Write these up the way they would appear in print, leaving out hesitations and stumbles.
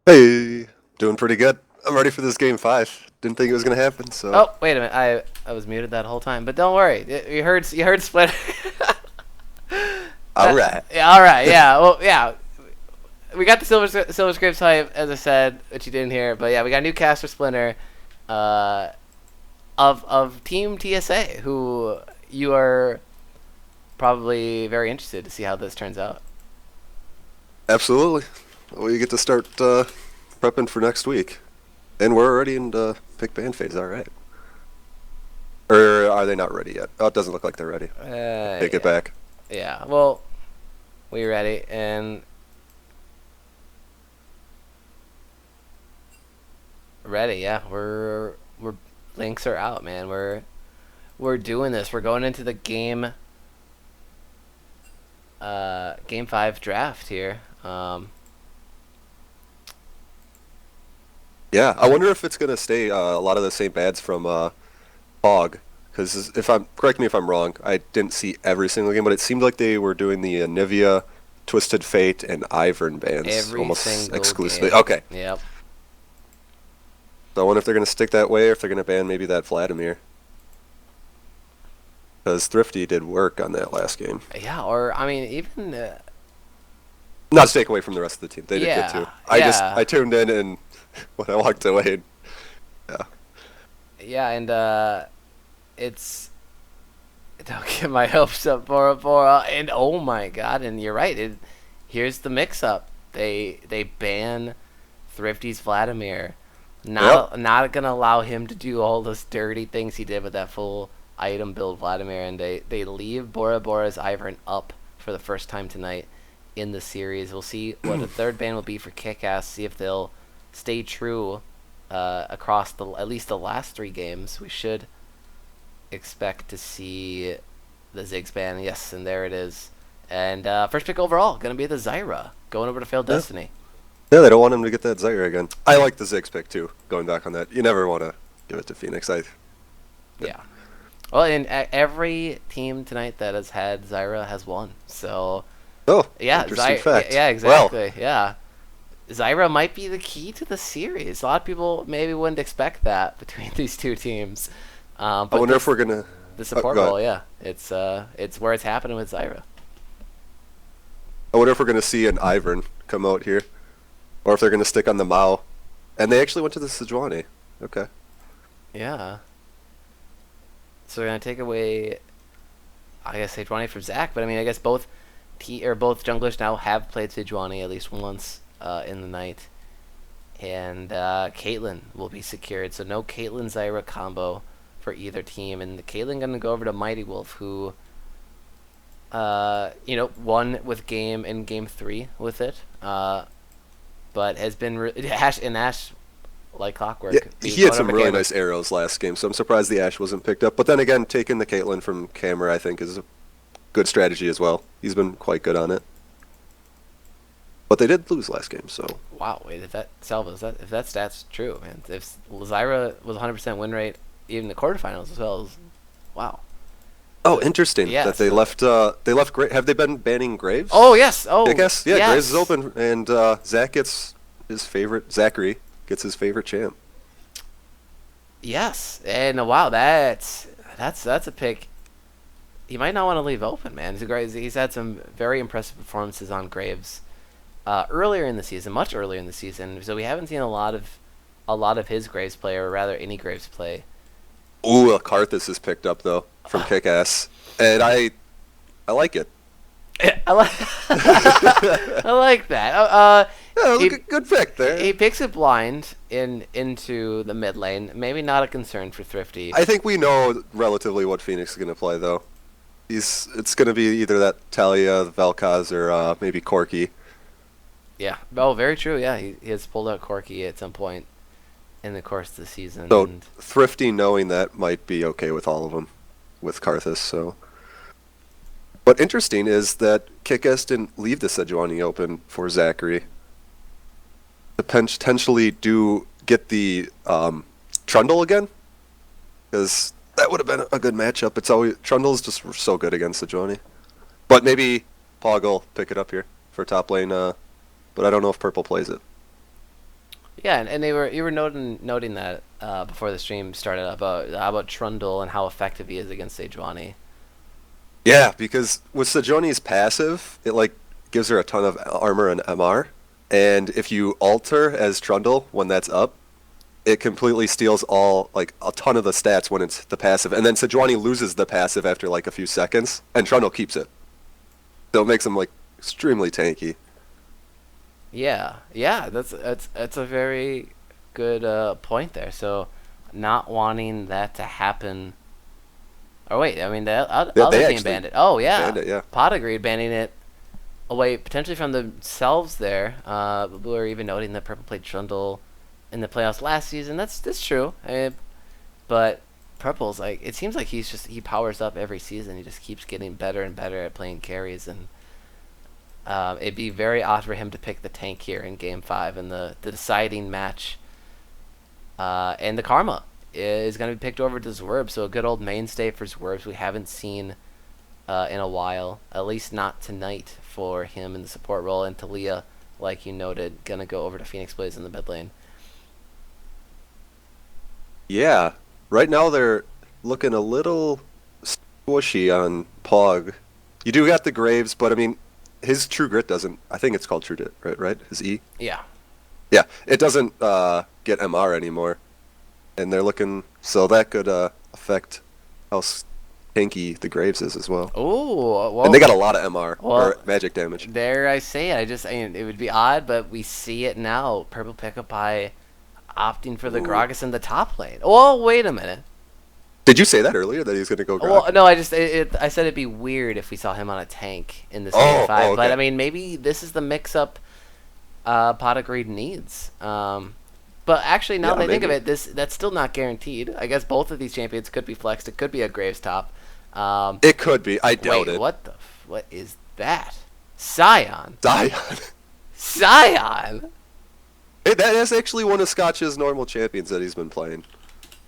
Hey, doing pretty good. I'm ready for this game five. Didn't think it was gonna happen, so Oh, wait a minute. I was muted that whole time, but don't worry. You heard Splinter. all right. Yeah, all right. Yeah. Well, yeah. We got the Silver Scrapes hype, as I said, which you didn't hear. But yeah, we got a new cast for Splinter, uh, of Team TSA, who you are probably very interested to see how this turns out. Absolutely. We get to start prepping for next week, and we're already in the pick band phase. All right. Or are they not ready yet? Oh, it doesn't look like they're ready. Take it Yeah. back. Yeah. Well, we ready and ready. Yeah, we're links are out, man. We're doing this. We're going into the game 5 draft here. Yeah, I wonder if it's gonna stay a lot of the same bands from POG. Because if I'm correct me if I'm wrong, I didn't see every single game, but it seemed like they were doing the Nivea, Twisted Fate, and Ivern bands Every almost single exclusively. game. Okay, Yep. so I wonder if they're going to stick that way or if they're going to ban maybe that Vladimir. Because Thrifty did work on that last game. Yeah. Or I mean, even Not to take away from the rest of the team. They did good too. yeah, I yeah, tuned in and when I walked away, yeah. yeah, and it's don't get my hopes up, Bora Bora. And oh my God, and you're right. Here's the mix-up. They ban Thrifty's Vladimir. Yep. Not gonna allow him to do all those dirty things he did with that full item build Vladimir, and they leave Bora Bora's Ivern up for the first time tonight in the series. We'll see what the third ban will be for KIKAS. See if they'll stay true across at least the last 3 games. We should expect to see the Ziggs ban. Yes, and there it is. And first pick overall gonna be the Zyra going over to Failed Yeah. Destiny. Yeah, they don't want him to get that Zaire again. I like the Ziggs pick too, going back on that. You never want to give it to Phoenix. Yeah. Well, and every team tonight that has had Zyra has won. So Oh, yeah, interesting fact. yeah, Well, exactly. Yeah, Zyra might be the key to the series. A lot of people maybe wouldn't expect that between these two teams. I But wonder if we're going to... the support go ahead. role, yeah, it's where it's happening with Zyra. I wonder if we're going to see an Ivern come out here. Or if they're going to stick on the Mao. And they actually went to the Sejuani. Okay. Yeah. So we're gonna take away, I guess, Sejuani from Zach, but I mean, I guess both junglers now have played Sejuani at least once in the night, and Caitlyn will be secured. So no Caitlyn Zyra combo for either team, and the Caitlyn gonna go over to Mighty Wolf, who, won with game in game 3 with it, but has been Ash like clockwork. Yeah, Be he had going some over really Cameron. nice arrows last game, so I'm surprised the Ash wasn't picked up. But then again, taking the Caitlyn from Cameron, I think, is a good strategy as well. He's been quite good on it. But they did lose last game, so... Wow, wait, if that stat's true, man. If Zyra was 100% win rate, even the quarterfinals as well, wow. Oh, interesting Yeah, that they so- left. They left. Have they been banning Graves? Oh, yes. Oh, I guess. Yeah, yes. Graves is open, and Zach gets his favorite. Zachary gets his favorite champ. Yes. And wow, that's a pick. He might not want to leave open, man. He's had some very impressive performances on Graves earlier in the season, much earlier in the season. So we haven't seen a lot of his Graves play, or rather any Graves play. Ooh, Karthus is picked up though from KIKAS, and I like it. I like I like that. Yeah, He- good pick there. He picks it blind into the mid lane. Maybe not a concern for Thrifty. I think we know relatively what Phoenix is going to play though. It's going to be either that Talia, Vel'Koz, or maybe Corki. Yeah. Oh, very true. Yeah, he has pulled out Corki at some point in the course of the season. So And Thrifty knowing that might be okay with all of them, with Karthus. So, what interesting is that KIKAS didn't leave the Sejuani open for Zachary. To potentially do get the Trundle again, because that would have been a good matchup. It's always Trundle's just so good against Sejuani. But maybe Pog will pick it up here for top lane. But I don't know if Purple plays it. Yeah, and you were noting that before the stream started about Trundle and how effective he is against Sejuani. Yeah, because with Sejuani's passive, it like gives her a ton of armor and MR, and if you alter as Trundle when that's up, it completely steals all like a ton of the stats when it's the passive, and then Sejuani loses the passive after like a few seconds, and Trundle keeps it. So it makes him like extremely tanky. Yeah, yeah, that's a very good point there. So, not wanting that to happen. Or wait, I mean the Yeah, other they team actually banned it. Oh yeah, banned it. Yeah. Pod agreed banning it away potentially from themselves there. We were even noting that Purple played Trundle in the playoffs last season. That's true. But Purple's like it seems like he powers up every season. He just keeps getting better and better at playing carries, and it'd be very odd for him to pick the tank here in Game 5 in the deciding match. And the Karma is going to be picked over to Zwerb, so a good old mainstay for Zwerb we haven't seen in a while, at least not tonight for him in the support role. And Talia, like you noted, going to go over to Phoenix Blaze in the mid lane. Yeah. Right now they're looking a little squishy on POG. You do got the Graves, but I mean, his True Grit doesn't. I think it's called True Grit, right? Right? His E. Yeah. Yeah, it doesn't get MR anymore, and they're looking so that could affect how tanky the Graves is as well. Oh, well. And they got a lot of MR Well, or magic damage. There I say it. I mean, it would be odd, but we see it now. Purple pickup by opting for the Ooh. Gragas in the top lane. Oh, wait a minute. Did you say that earlier that he's gonna go Grog? Well, no, I said it'd be weird if we saw him on a tank in this game 5. Okay. But I mean, maybe this is the mix-up Pot of Greed needs. But actually, now that I think of it, that's still not guaranteed. I guess both of these champions could be flexed. It could be a Graves top. It could be. I doubt it. What is that? Scion. Zion. Scion. That is actually one of Scotch's normal champions that he's been playing.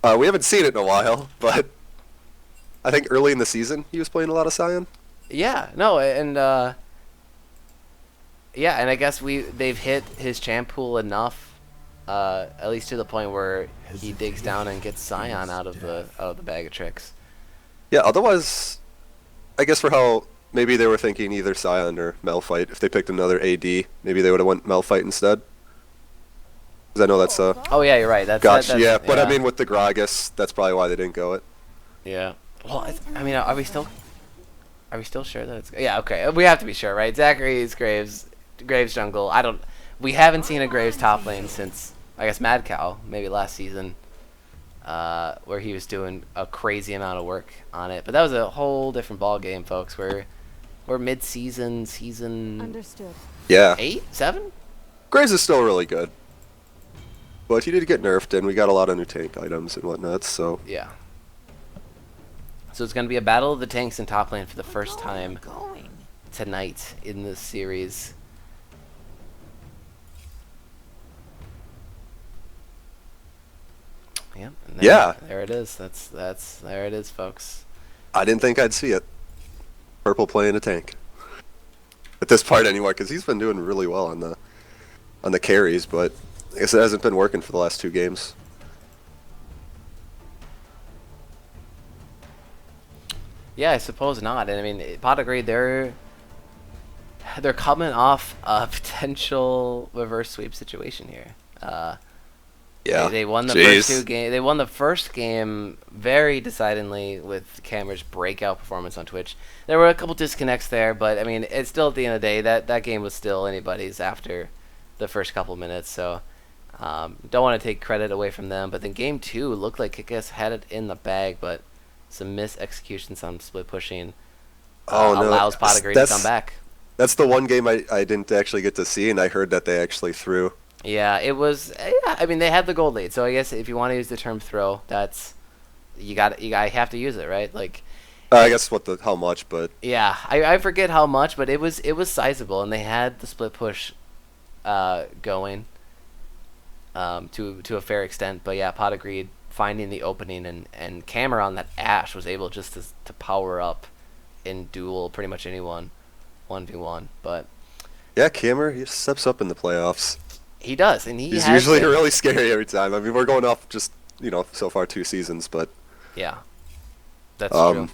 We haven't seen it in a while, but I think early in the season he was playing a lot of Scion. Yeah, no, and yeah, and I guess they've hit his champ pool enough, at least to the point where he digs down and gets Scion out of the bag of tricks. Yeah, otherwise, I guess for how maybe they were thinking either Scion or Malphite. If they picked another AD, maybe they would have went Malphite instead. Because I know that's Oh yeah, you're right. gotcha. Yeah, but I mean with the Gragas, that's probably why they didn't go it. Yeah. Well, I mean, are we still sure that it's? Yeah. Okay. We have to be sure, right? Zachary's Graves jungle. We haven't seen a Graves top lane since I guess Mad Cow, maybe last season, where he was doing a crazy amount of work on it. But that was a whole different ball game, folks. We're mid-season, season Understood. Yeah. 8, 7. Graves is still really good. But he did get nerfed, and we got a lot of new tank items and whatnot, so... Yeah. So it's going to be a battle of the tanks in top lane for the first time tonight in this series. Yep. Yeah. There it is. There it is, folks. I didn't think I'd see it. Purple playing a tank. At this part anymore, because he's been doing really well on the carries, but I guess it hasn't been working for the last 2 games. Yeah, I suppose not. And I mean, Pot agreed. They're coming off a potential reverse sweep situation here. Yeah. They won the Jeez. first 2 games. They won the first game very decidedly with Cameron's breakout performance on Twitch. There were a couple disconnects there, but I mean, it's still at the end of the day that game was still anybody's after the first couple minutes. So don't want to take credit away from them. But then game 2 looked like KIKAS had it in the bag, but some missed executions on split pushing allows Potagri to come back. That's the one game I didn't actually get to see, and I heard that they actually threw. Yeah, it was. Yeah, I mean, they had the gold lead, so I guess if you want to use the term throw, that's you have to use it, right? Like, I guess how much, but yeah, I forget how much, but it was sizable, and they had the split push going to a fair extent. But yeah, Pot agreed finding the opening, and Cameron on that Ashe was able just to power up in duel pretty much anyone 1v1. But yeah, Cameron, he steps up in the playoffs. He does, and he He's has usually been. really scary every time. I mean, we're going off just, so far 2 seasons, but Yeah, that's true. um,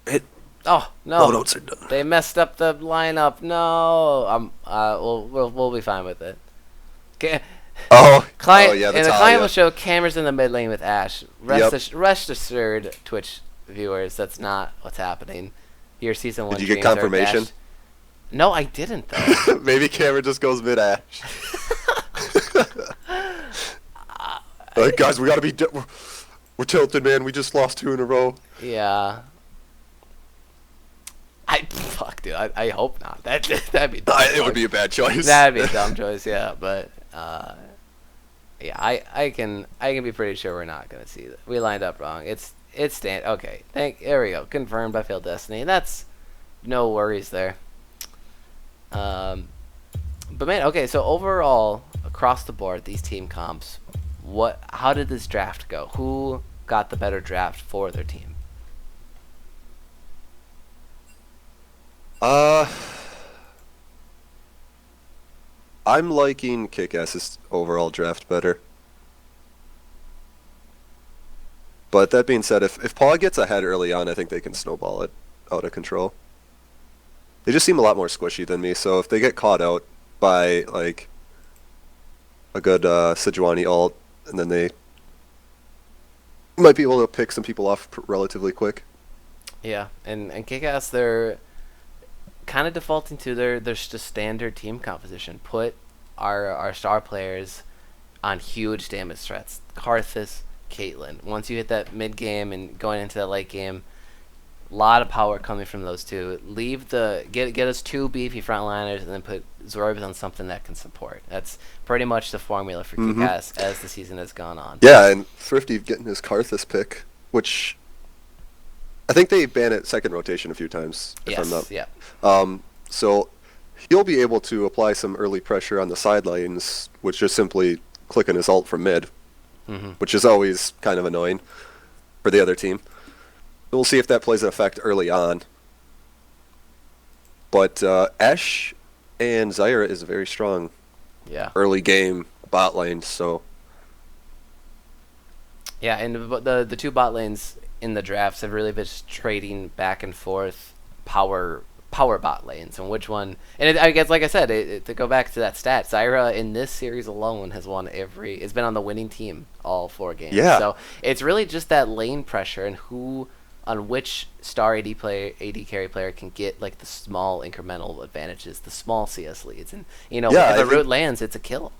it Oh no, loadouts are done. they messed up the lineup. No, we'll be fine with it. Okay. Oh Client yeah, the and the client will Talia. show cameras in the mid lane with Ashe. Yep. Rest assured, Twitch viewers, that's not what's happening. Your season one Did you get dreams are confirmation? dashed. No, I didn't though. Maybe Cameron just goes mid Ash. Like, guys, we gotta be. We're tilted, man. We just lost 2 in a row. Yeah. Fuck, dude. I hope not. That'd be dumb. It would be a bad choice. That'd be a dumb choice. Yeah, but yeah, I can be pretty sure we're not gonna see that. We lined up wrong. It's stand. Okay, there we go. Confirmed by Failed Destiny. That's no worries there. But man, okay. So overall, across the board, these team comps, how did this draft go? Who got the better draft for their team? I'm liking KIKAS's overall draft better. But that being said, if POG gets ahead early on, I think they can snowball it out of control. They just seem a lot more squishy than me, so if they get caught out by, like, a good Sejuani ult, and then they might be able to pick some people off relatively quick. Yeah, and KIKAS, they're kind of defaulting to their just standard team composition. Put our star players on huge damage threats. Karthus, Caitlyn. Once you hit that mid game and going into that late game, a lot of power coming from those two. Get us 2 beefy frontliners and then put Zorbs on something that can support. That's pretty much the formula for KIKAS as the season has gone on. Yeah, and Thrifty getting his Karthus pick, which I think they ban it second rotation a few times. If I'm not. Yeah. So he'll be able to apply some early pressure on the sidelines, which just simply clicking his ult from mid, which is always kind of annoying for the other team. We'll see if that plays an effect early on. But Ashe and Zyra is very strong early game bot lane, so... Yeah, and the 2 bot lanes in the drafts have really been just trading back and forth power bot lanes, and which one. And I guess, like I said, to go back to that stat, Zyra in this series alone has been on the winning team all 4 games. Yeah. So it's really just that lane pressure and on which star AD carry player can get like the small incremental advantages, the small CS leads, and if the root lands, it's a kill.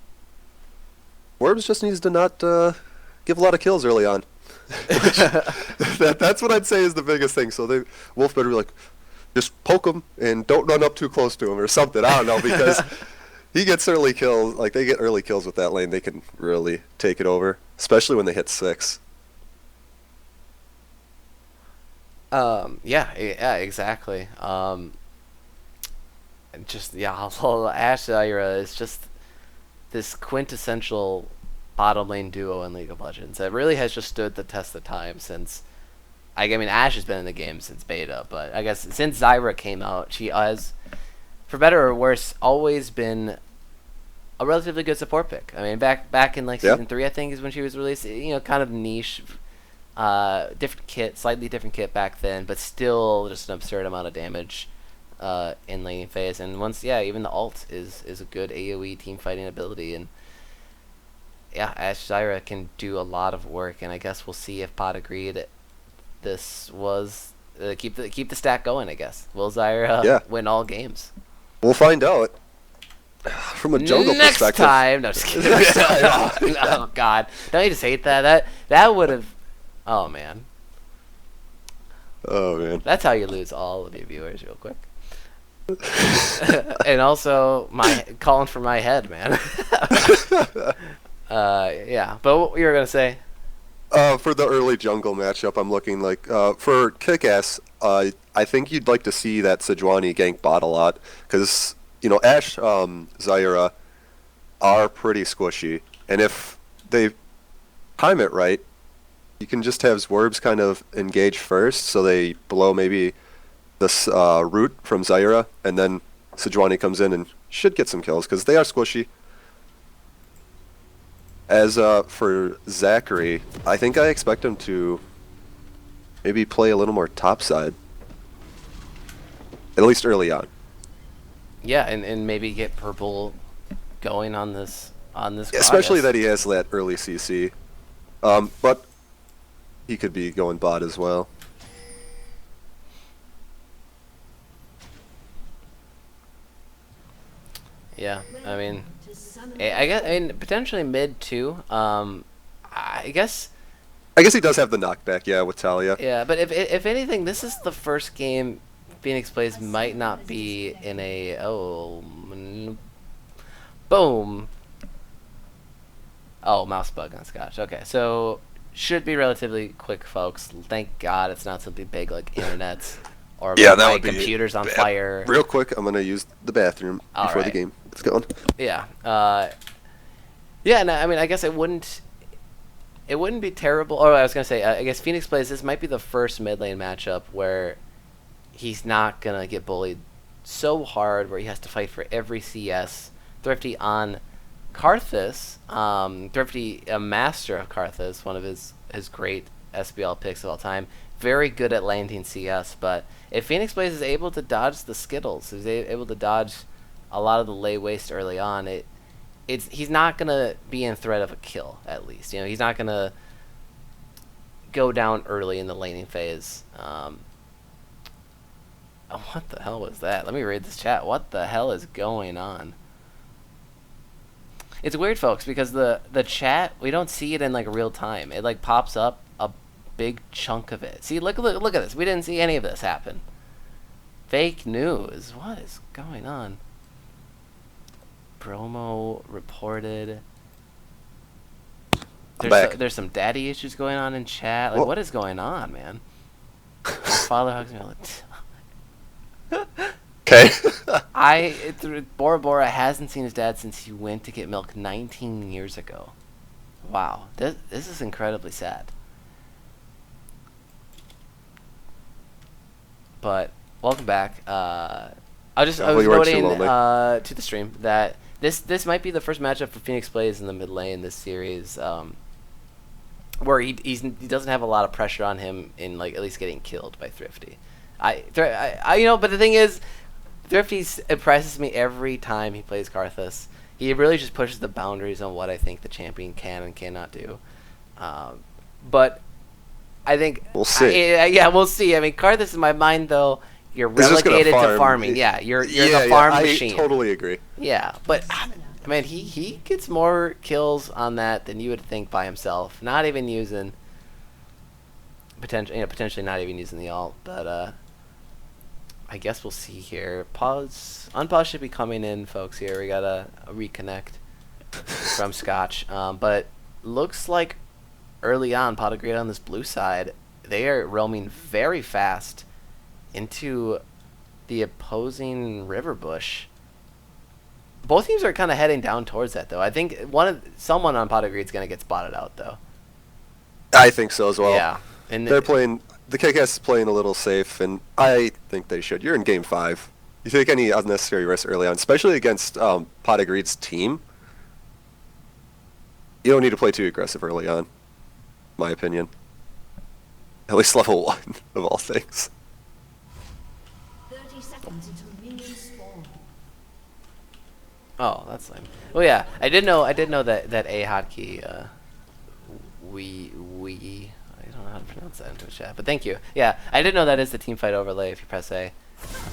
Worms just needs to not give a lot of kills early on. That's what I'd say is the biggest thing. So Wolf better be like, just poke him and don't run up too close to him or something. I don't know, because he gets early kills. Like, they get early kills with that lane. They can really take it over, especially when they hit 6. Yeah, exactly. Ashe Zyra is just this quintessential bottom lane duo in League of Legends. It really has just stood the test of time since. I mean, Ashe has been in the game since beta, but I guess since Zyra came out, she has, for better or worse, always been a relatively good support pick. I mean, back in like season 3, I think, is when she was released. Kind of niche, different kit, slightly different kit back then, but still just an absurd amount of damage in laning phase. And even the ult is a good AoE team fighting ability, and Ashe Zyra can do a lot of work. And I guess we'll see if Pod agreed. This was keep the stack going, I guess. Will Zyra win all games? We'll find out. From a jungle perspective. Next time. No, just kidding. Oh, God. Don't you just hate that? That would have... Oh, man. Oh, man. That's how you lose all of your viewers real quick. And also, calling for my head, man. Yeah. But what you were going to say? For the early jungle matchup, I'm looking like for KIKAS. I think you'd like to see that Sejuani gank bot a lot, because Ashe, Zyra are pretty squishy, and if they time it right, you can just have Zwerбs kind of engage first, so they blow maybe this root from Zyra, and then Sejuani comes in and should get some kills because they are squishy. As for Zachary, I think I expect him to maybe play a little more topside, at least early on. Yeah, and maybe get purple going on this Especially Gragas. that he has that early CC. But he could be going bot as well. Yeah, I mean, I mean potentially mid too. I guess. I guess he does have the knockback, yeah, with Talia. Yeah, but if anything, this is the first game Phoenix plays might not be in a boom. Oh, mouse bug on Scotch. Okay, so should be relatively quick, folks. Thank God it's not something big like internets or Yeah, that my would be computer's on bad. fire. Real quick, I'm gonna use the bathroom All before the right. game gets going. Yeah. Yeah. No, I mean, I guess it wouldn't be terrible. Oh, I was gonna say, I guess Phoenix plays. This might be the first mid lane matchup where he's not gonna get bullied so hard, where he has to fight for every CS. Thrifty on Karthus. Thrifty, a master of Karthus, one of his great SBL picks of all time. Very good at landing CS, but if Phoenix plays is able to dodge the Skittles, is able to dodge a lot of the lay waste early on, he's not gonna be in threat of a kill. At least, he's not gonna go down early in the laning phase. What the hell was that? Let me read this chat. What the hell is going on? It's weird, folks, because the chat, we don't see it in like real time. It like pops up a big chunk of it. See, look at this. We didn't see any of this happen. Fake news. What is going on? Promo reported. There's some daddy issues going on in chat. Like, what is going on, man? My father hugs me all the time. Okay. Bora Bora hasn't seen his dad since he went to get milk 19 years ago. Wow, this is incredibly sad. But welcome back. I was noting to the stream that this might be the first matchup for Phoenix plays in the mid lane this series, where he doesn't have a lot of pressure on him in like at least getting killed by Thrifty. But the thing is, Thrifty impresses me every time he plays Karthus. He really just pushes the boundaries on what I think the champion can and cannot do. But I think we'll see. We'll see. I mean, Karthus in my mind though, you're relegated to farming. Yeah, you're the farm machine. I totally agree. Yeah, but I mean, he gets more kills on that than you would think by himself. Not even using potentially not even using the ult, but I guess we'll see here. Unpause should be coming in, folks. Here we got a reconnect from Scotch, but looks like early on, Pot of Greed on this blue side, they are roaming very fast into the opposing river bush. Both teams are kind of heading down towards that, though. I think someone on Pot of Greed is going to get spotted out, though. I think so as well. Yeah, and they're playing. The KIKAS is playing a little safe, and I think they should. You're in Game 5. You take any unnecessary risks early on, especially against Pot of Greed's team. You don't need to play too aggressive early on, in my opinion. At least level 1 of all things. 30 seconds until minions spawn. Oh, that's lame. Well, yeah, I did know that A hotkey. I don't know how to pronounce that into a chat, but thank you. Yeah, I did know that is the team fight overlay if you press A,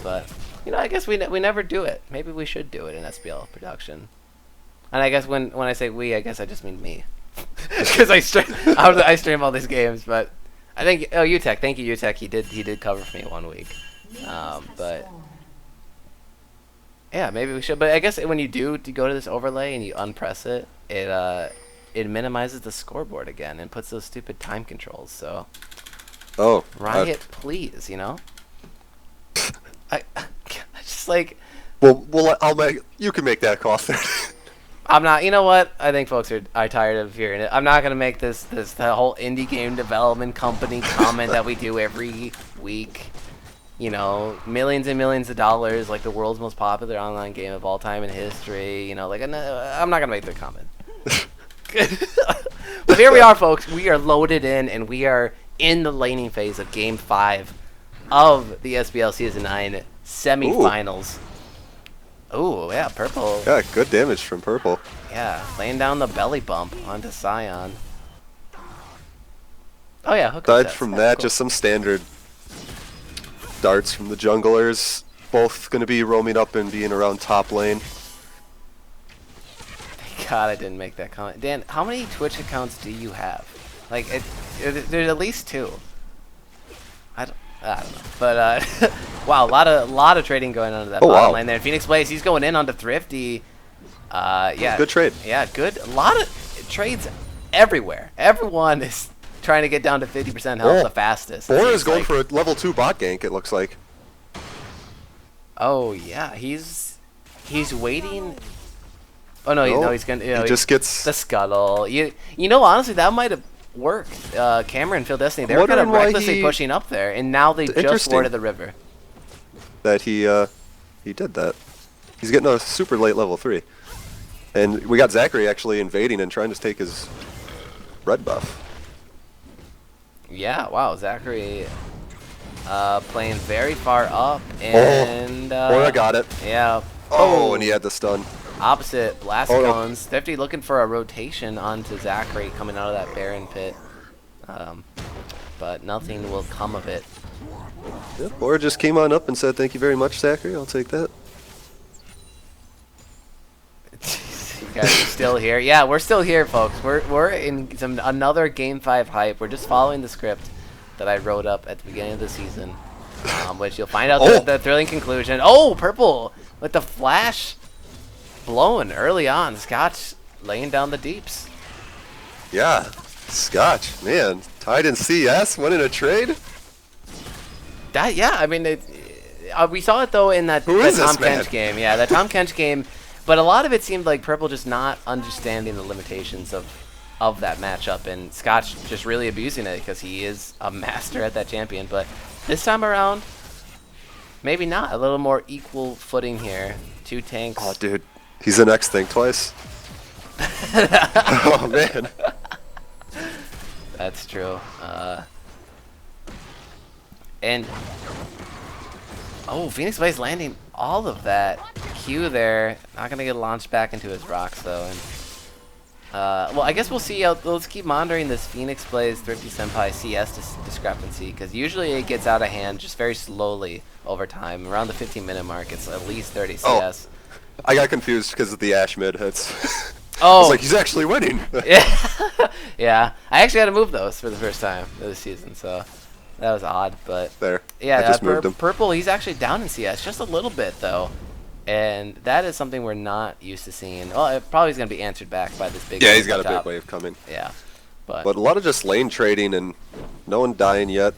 but I guess we never do it. Maybe we should do it in SBL production. And I guess when I say we, I guess I just mean me, because I stream all these games. But I think UTech, thank you UTech. He did cover for me 1 week, but yeah, maybe we should. But I guess when you do go to this overlay and you unpress it, it minimizes the scoreboard again and puts those stupid time controls. So, Riot, please, I just like. Well, you can make that call. I'm not. You know what? I think folks are tired of hearing it. I'm not gonna make the whole indie game development company comment that we do every week. you know, millions and millions of dollars, like the world's most popular online game of all time in history. You know, like I'm not gonna make the comment. But here we are, folks. We are loaded in, and we are in the laning phase of Game 5 of the SBL Season 9 Semifinals. Ooh, yeah, purple. Yeah, good damage from purple. Yeah, laying down the belly bump onto Scion. Oh yeah, hook Aside sets. from Yeah, that, cool. just some standard darts from the junglers. Both going to be roaming up and being around top lane. God, I didn't make that comment. Dan, how many Twitch accounts do you have? Like, there's at least 2. I don't know. But wow, a lot of trading going on to that bottom lane there. Phoenix Blaze, he's going in onto Thrifty. Yeah. Good trade. Yeah, good. A lot of trades everywhere. Everyone is trying to get down to 50% health the fastest. Bora is going for a level 2 bot gank, it looks like. Oh yeah, he's waiting. Oh no, he's gonna. You know, he just gets the scuttle. You know, honestly, that might have worked. Cameron, Phil Destiny, they were kind of recklessly pushing up there, and now they just warded the river. That he did that. He's getting a super late level 3, and we got Zachary actually invading and trying to take his red buff. Yeah, wow, Zachary playing very far up, and Bora got it. Yeah. Oh, and he had the stun. Opposite blast cones. Thrifty looking for a rotation onto Zachary coming out of that Baron pit. But nothing will come of it. Yeah, Bora just came on up and said, "Thank you very much, Zachary. I'll take that." You guys are still here. Yeah, we're still here, folks. We're in another Game 5 hype. We're just following the script that I wrote up at the beginning of the season, which you'll find out the thrilling conclusion. Oh, purple with the flash blowing early on. Scotch laying down the deeps. Yeah, Scotch, man, tied in CS, winning a trade. Yeah, I mean, we saw it though in that Tom Kench game. Yeah, that Tom Kench game. But a lot of it seemed like purple just not understanding the limitations of that matchup, and Scotch just really abusing it because he is a master at that champion. But this time around, maybe not. A little more equal footing here. 2 tanks. Oh, dude, he's the next thing twice. Oh man. That's true. And oh, Phoenix Blaze landing all of that. Q there. Not gonna get launched back into his rocks though. And well, I guess we'll see. Let's keep monitoring this Phoenix Blaze Thrifty Senpai CS discrepancy, because usually it gets out of hand just very slowly over time. Around the 15-minute mark, it's at least 30 CS. I got confused because of the Ash mid hits. Oh, I was like, he's actually winning. Yeah, yeah. I actually had to move those for the first time this season, so that was odd. But There. yeah, I just moved him. purple. He's actually down in CS just a little bit though, and that is something we're not used to seeing. Well, it probably is going to be answered back by this big. Yeah, he's got a top. big wave coming. Yeah, but a lot of just lane trading and no one dying yet.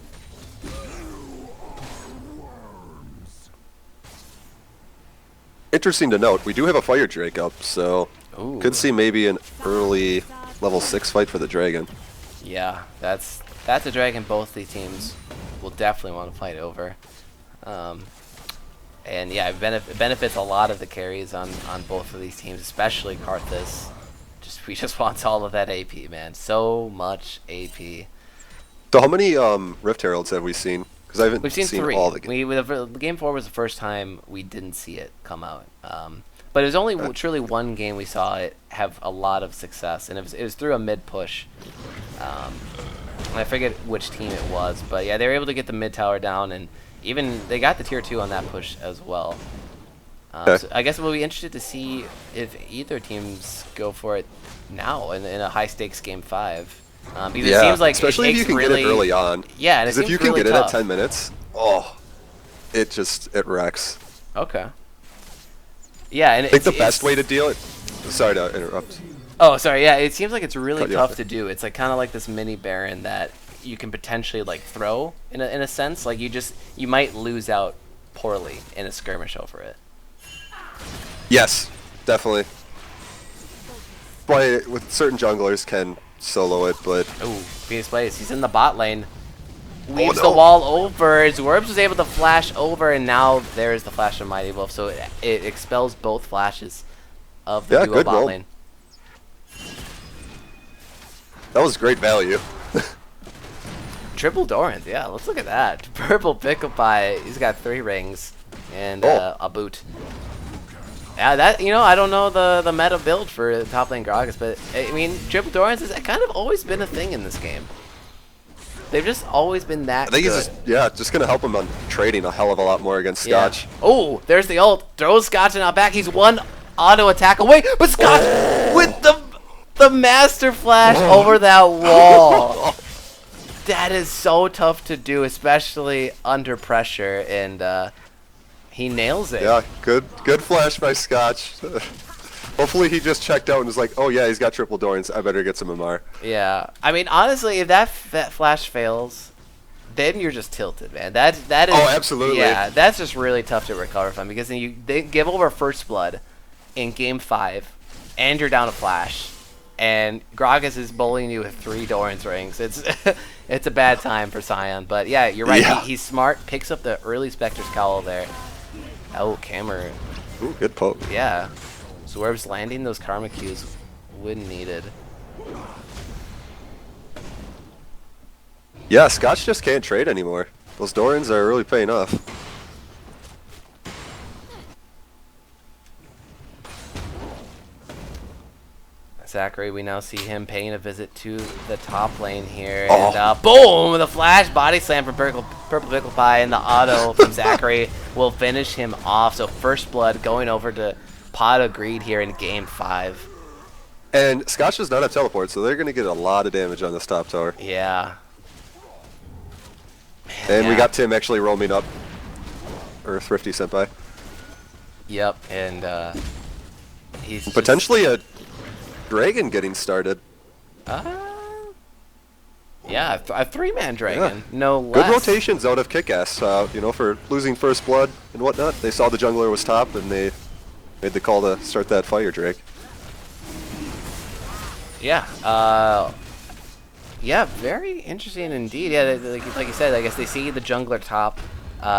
Interesting to note, we do have a Fire Drake up, so ooh. could see maybe an early level 6 fight for the Dragon. Yeah, that's a dragon both these teams will definitely want to fight over. And yeah, it benefits a lot of the carries on both of these teams, especially Karthus. We just want all of that AP, man. So much AP. So how many Rift Heralds have we seen? Because I haven't We've seen 3. all the games. Game 4 was the first time we didn't see it come out. But it was only truly one game we saw it have a lot of success, and it was through a mid push. I forget which team it was, but yeah, they were able to get the mid tower down, and even they got the tier 2 on that push as well. So I guess we'll be interested to see if either teams go for it now in a high stakes game 5. Because it seems like especially it if you takes can get it early on. Yeah, and because if you can get it at 10 minutes, it wrecks. Okay. Yeah, and I think the best way to deal it. Sorry to interrupt. Oh, sorry. Yeah, it seems like it's really Cut you tough off to do. It's like kind of like this mini Baron that you can potentially like throw in a sense. Like you might lose out poorly in a skirmish over it. Yes, definitely. Why with certain junglers can solo it, but Ooh, Phoenix Blaze. He's in the bot lane. leaves no. the wall over. Zwerps was able to flash over, and now there's the flash of Mighty Wolf. So it expels both flashes of the duo good bot roll. lane. That was great value. Triple Dorans, yeah, let's look at that. Purple Pickle Pie, he's got 3 rings and a boot. Yeah, that, you know, I don't know the meta build for top lane Gragas, but I mean, Triple Dorans has kind of always been a thing in this game. They've just always been that I think good. he's just going to help him on trading a hell of a lot more against Scotch. Yeah. Oh, there's the ult. Throws Scotch and out back. He's one auto attack away, but Scotch with the master flash over that wall. That is so tough to do, especially under pressure, and he nails it. Yeah, good flash by Scotch. Hopefully he just checked out and was like, oh yeah, he's got triple Dorans. I better get some MR. Yeah, I mean, honestly, if that flash fails, then you're just tilted, man. That is. Oh, absolutely. Yeah, that's just really tough to recover from because then they give over first blood in game 5, and you're down a flash, and Gragas is bullying you with 3 Doran's rings. It's it's a bad time for Sion, but yeah, you're right. Yeah. He's smart. Picks up the early Spectre's Cowl there. Oh, Cameron. Ooh, good poke. Yeah. Zwerv's landing those karma Qs when needed. Yeah, Scotch just can't trade anymore. Those Dorans are really paying off. Zachary, we now see him paying a visit to the top lane here. Oh. And boom! The flash body slam from Purple Pickle Pie, and the auto from Zachary will finish him off. So first blood going over to Pot of Greed here in game 5. And Scotch does not have teleport, so they're going to get a lot of damage on this top tower. Yeah. And we yeah. got Tim actually roaming up. Or Thrifty Senpai. Yep, and he's just- Potentially a dragon getting started. yeah, a 3-man dragon, no less. Good rotations out of KIKAS, you know, for losing first blood and whatnot. They saw the jungler was top, and they made the call to start that fire drake. Yeah, yeah, very interesting indeed. Yeah, like you said, I guess they see the jungler top.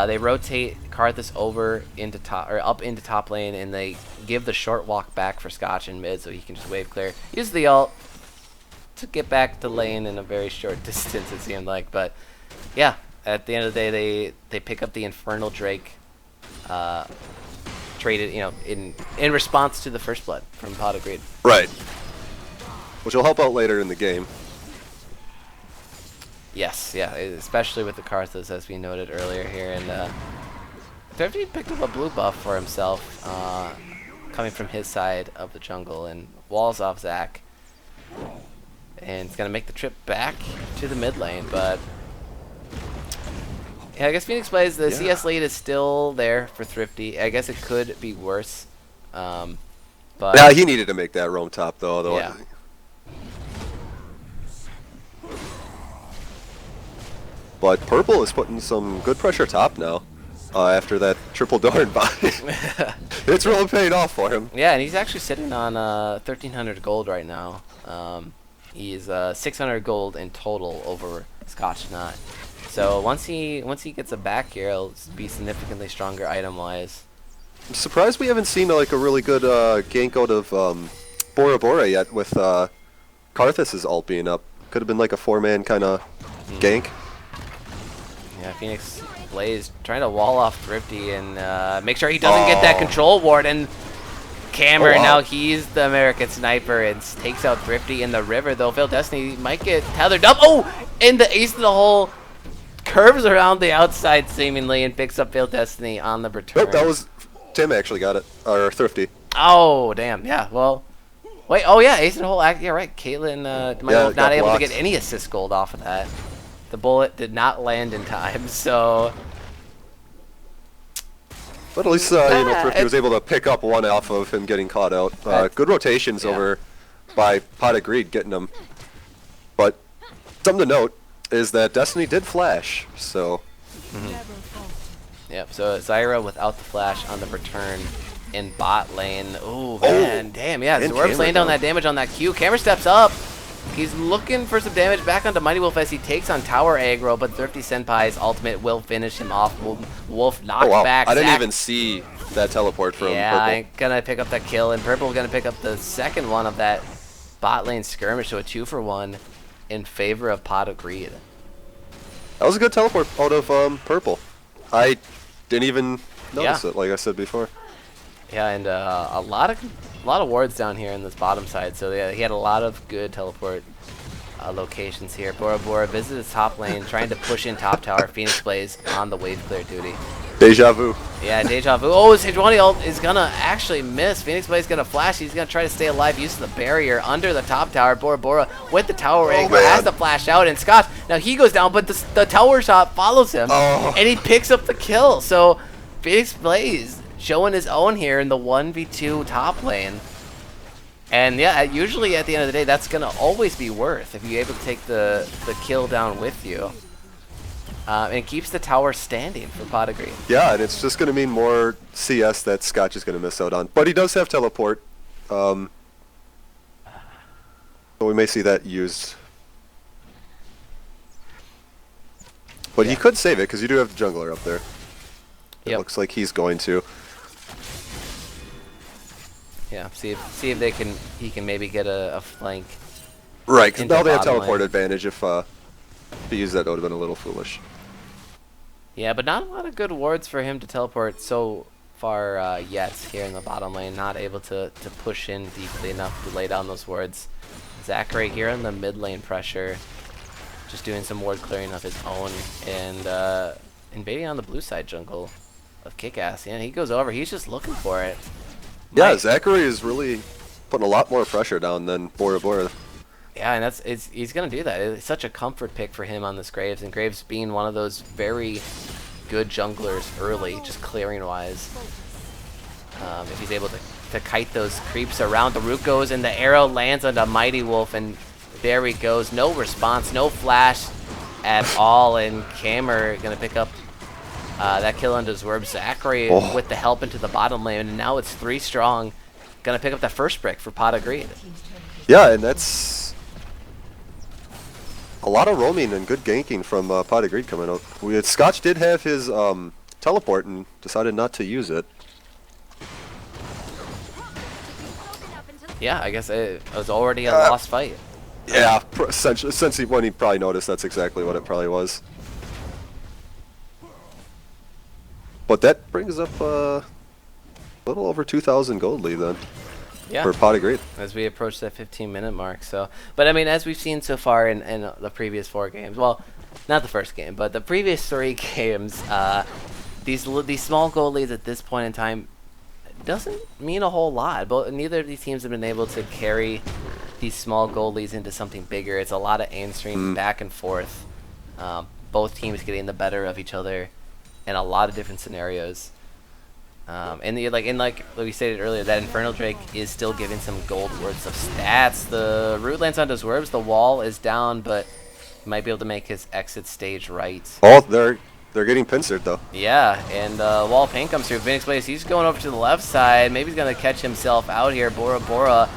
They rotate Karthus over into top or up into top lane, and they give the short walk back for Scotch in mid, so he can just wave clear. Use the ult to get back to lane in a very short distance, it seemed like. But yeah, at the end of the day, they pick up the Infernal Drake, traded, you know, in response to the first blood from Pot of Greed. Right. Which will help out later in the game. Yes, yeah, especially with the Karthus, as we noted earlier here. And Thrifty picked up a blue buff for himself, coming from his side of the jungle, and walls off Zach. And it's going to make the trip back to the mid lane, but yeah, I guess Phoenix plays the CS lead is still there for Thrifty. I guess it could be worse. But Yeah, he needed to make that roam top, though. Yeah. But Purple is putting some good pressure top now after that triple Dorn buy. It's really paying off for him. Yeah, and he's actually sitting on 1,300 gold right now. He's 600 gold in total over Scotch Knot. So once he gets a back here, he'll be significantly stronger item-wise. I'm surprised we haven't seen like a really good gank out of Bora Bora yet with Karthus' ult being up. Could have been like a 4-man kind of gank. Yeah, Phoenix Blaze trying to wall off Thrifty and make sure he doesn't get that control ward. And Cameron, now he's the American Sniper and takes out Thrifty in the river, though. Phil Destiny might get tethered up. Oh, and the ace of the hole curves around the outside seemingly and picks up Phil Destiny on the return. Nope, that was Tim actually got it, or Thrifty. Oh, damn. Yeah, well. Wait, oh yeah, ace in the hole. Yeah, right. Caitlyn not able to get any assist gold off of that. The bullet did not land in time, so. But at least, you know, Thrifty was able to pick up one off of him getting caught out. Good rotations over by Pot of Greed getting him. But something to note is that Destiny did flash, so. Yep, so Zyra without the flash on the return in bot lane. Ooh, man, damn, yeah. and Zwerv's laying down Cameron, that damage on that Q. Camera steps up. He's looking for some damage back onto Mighty Wolf as he takes on tower aggro, but Thrifty Senpai's ultimate will finish him off. Wolf knocked back. I didn't Zach, even see that teleport from yeah, Purple. I'm gonna pick up that kill, and Purple gonna pick up the second one of that bot lane skirmish, so a 2-for-1 in favor of Pot of Greed. That was a good teleport out of Purple. I didn't even notice it, like I said before. Yeah, and a lot of wards down here in this bottom side, so yeah, he had a lot of good teleport locations here. Bora Bora visits top lane, trying to push in top tower. Phoenix Blaze on the wave clear duty. Deja vu. Yeah, Deja Vu. Oh, Sejuani ult is gonna actually miss. Phoenix Blaze gonna flash. He's gonna try to stay alive using the barrier under the top tower. Bora Bora with the tower egg has to flash out, and Scott, now he goes down, but the tower shot follows him, and he picks up the kill. So Phoenix Blaze showing his own here in the 1v2 top lane. And yeah, usually at the end of the day, that's gonna always be worth if you're able to take the kill down with you. And it keeps the tower standing for Pot of Greed. Yeah, and it's just going to mean more CS that Scotch is going to miss out on. But he does have teleport. So we may see that used. But he could save it, because you do have the jungler up there. It looks like he's going to. Yeah, see if he can maybe get a flank. Right, because now they have bottom teleport lane. advantage. If he used that, it would have been a little foolish. Yeah, but not a lot of good wards for him to teleport so far yet here in the bottom lane. Not able to push in deeply enough to lay down those wards. Zachary here in the mid lane pressure, just doing some ward clearing of his own, and invading on the blue side jungle of KIKAS. Yeah, he goes over. He's just looking for it. Yeah, Zachary is really putting a lot more pressure down than Bora Bora. Yeah, and he's going to do that. It's such a comfort pick for him on this Graves, and Graves being one of those very good junglers early, just clearing-wise. If he's able to kite those creeps around, the root goes, and the arrow lands on the Mighty Wolf, and there he goes. No response, no flash at all, and Kamer going to pick up that kill into Zwerb. Zachary with the help into the bottom lane, and now it's 3 strong. Going to pick up that first brick for Pot of Greed. Yeah, and that's a lot of roaming and good ganking from Pot of Greed coming out. Scotch did have his teleport and decided not to use it. Yeah, I guess it was already a lost fight. Yeah, essentially, when he probably noticed, that's exactly what it probably was. But that brings up a little over 2,000 gold lead then. Yeah. For Pot of Greed. As we approach that 15-minute mark. So, but I mean, as we've seen so far in the previous 4 games, well, not the first game, but the previous 3 games, these small goal leads at this point in time doesn't mean a whole lot. But neither of these teams have been able to carry these small goal leads into something bigger. It's a lot of answering back and forth. Both teams getting the better of each other in a lot of different scenarios. And like we stated earlier, that Infernal Drake is still giving some gold worth of stats. The root lands onto Zwerves. The wall is down, but he might be able to make his exit stage right. Oh, they're getting pincered though. Yeah, and wall pain comes through. Phoenix Blaze, he's going over to the left side. Maybe he's gonna catch himself out here. Bora Bora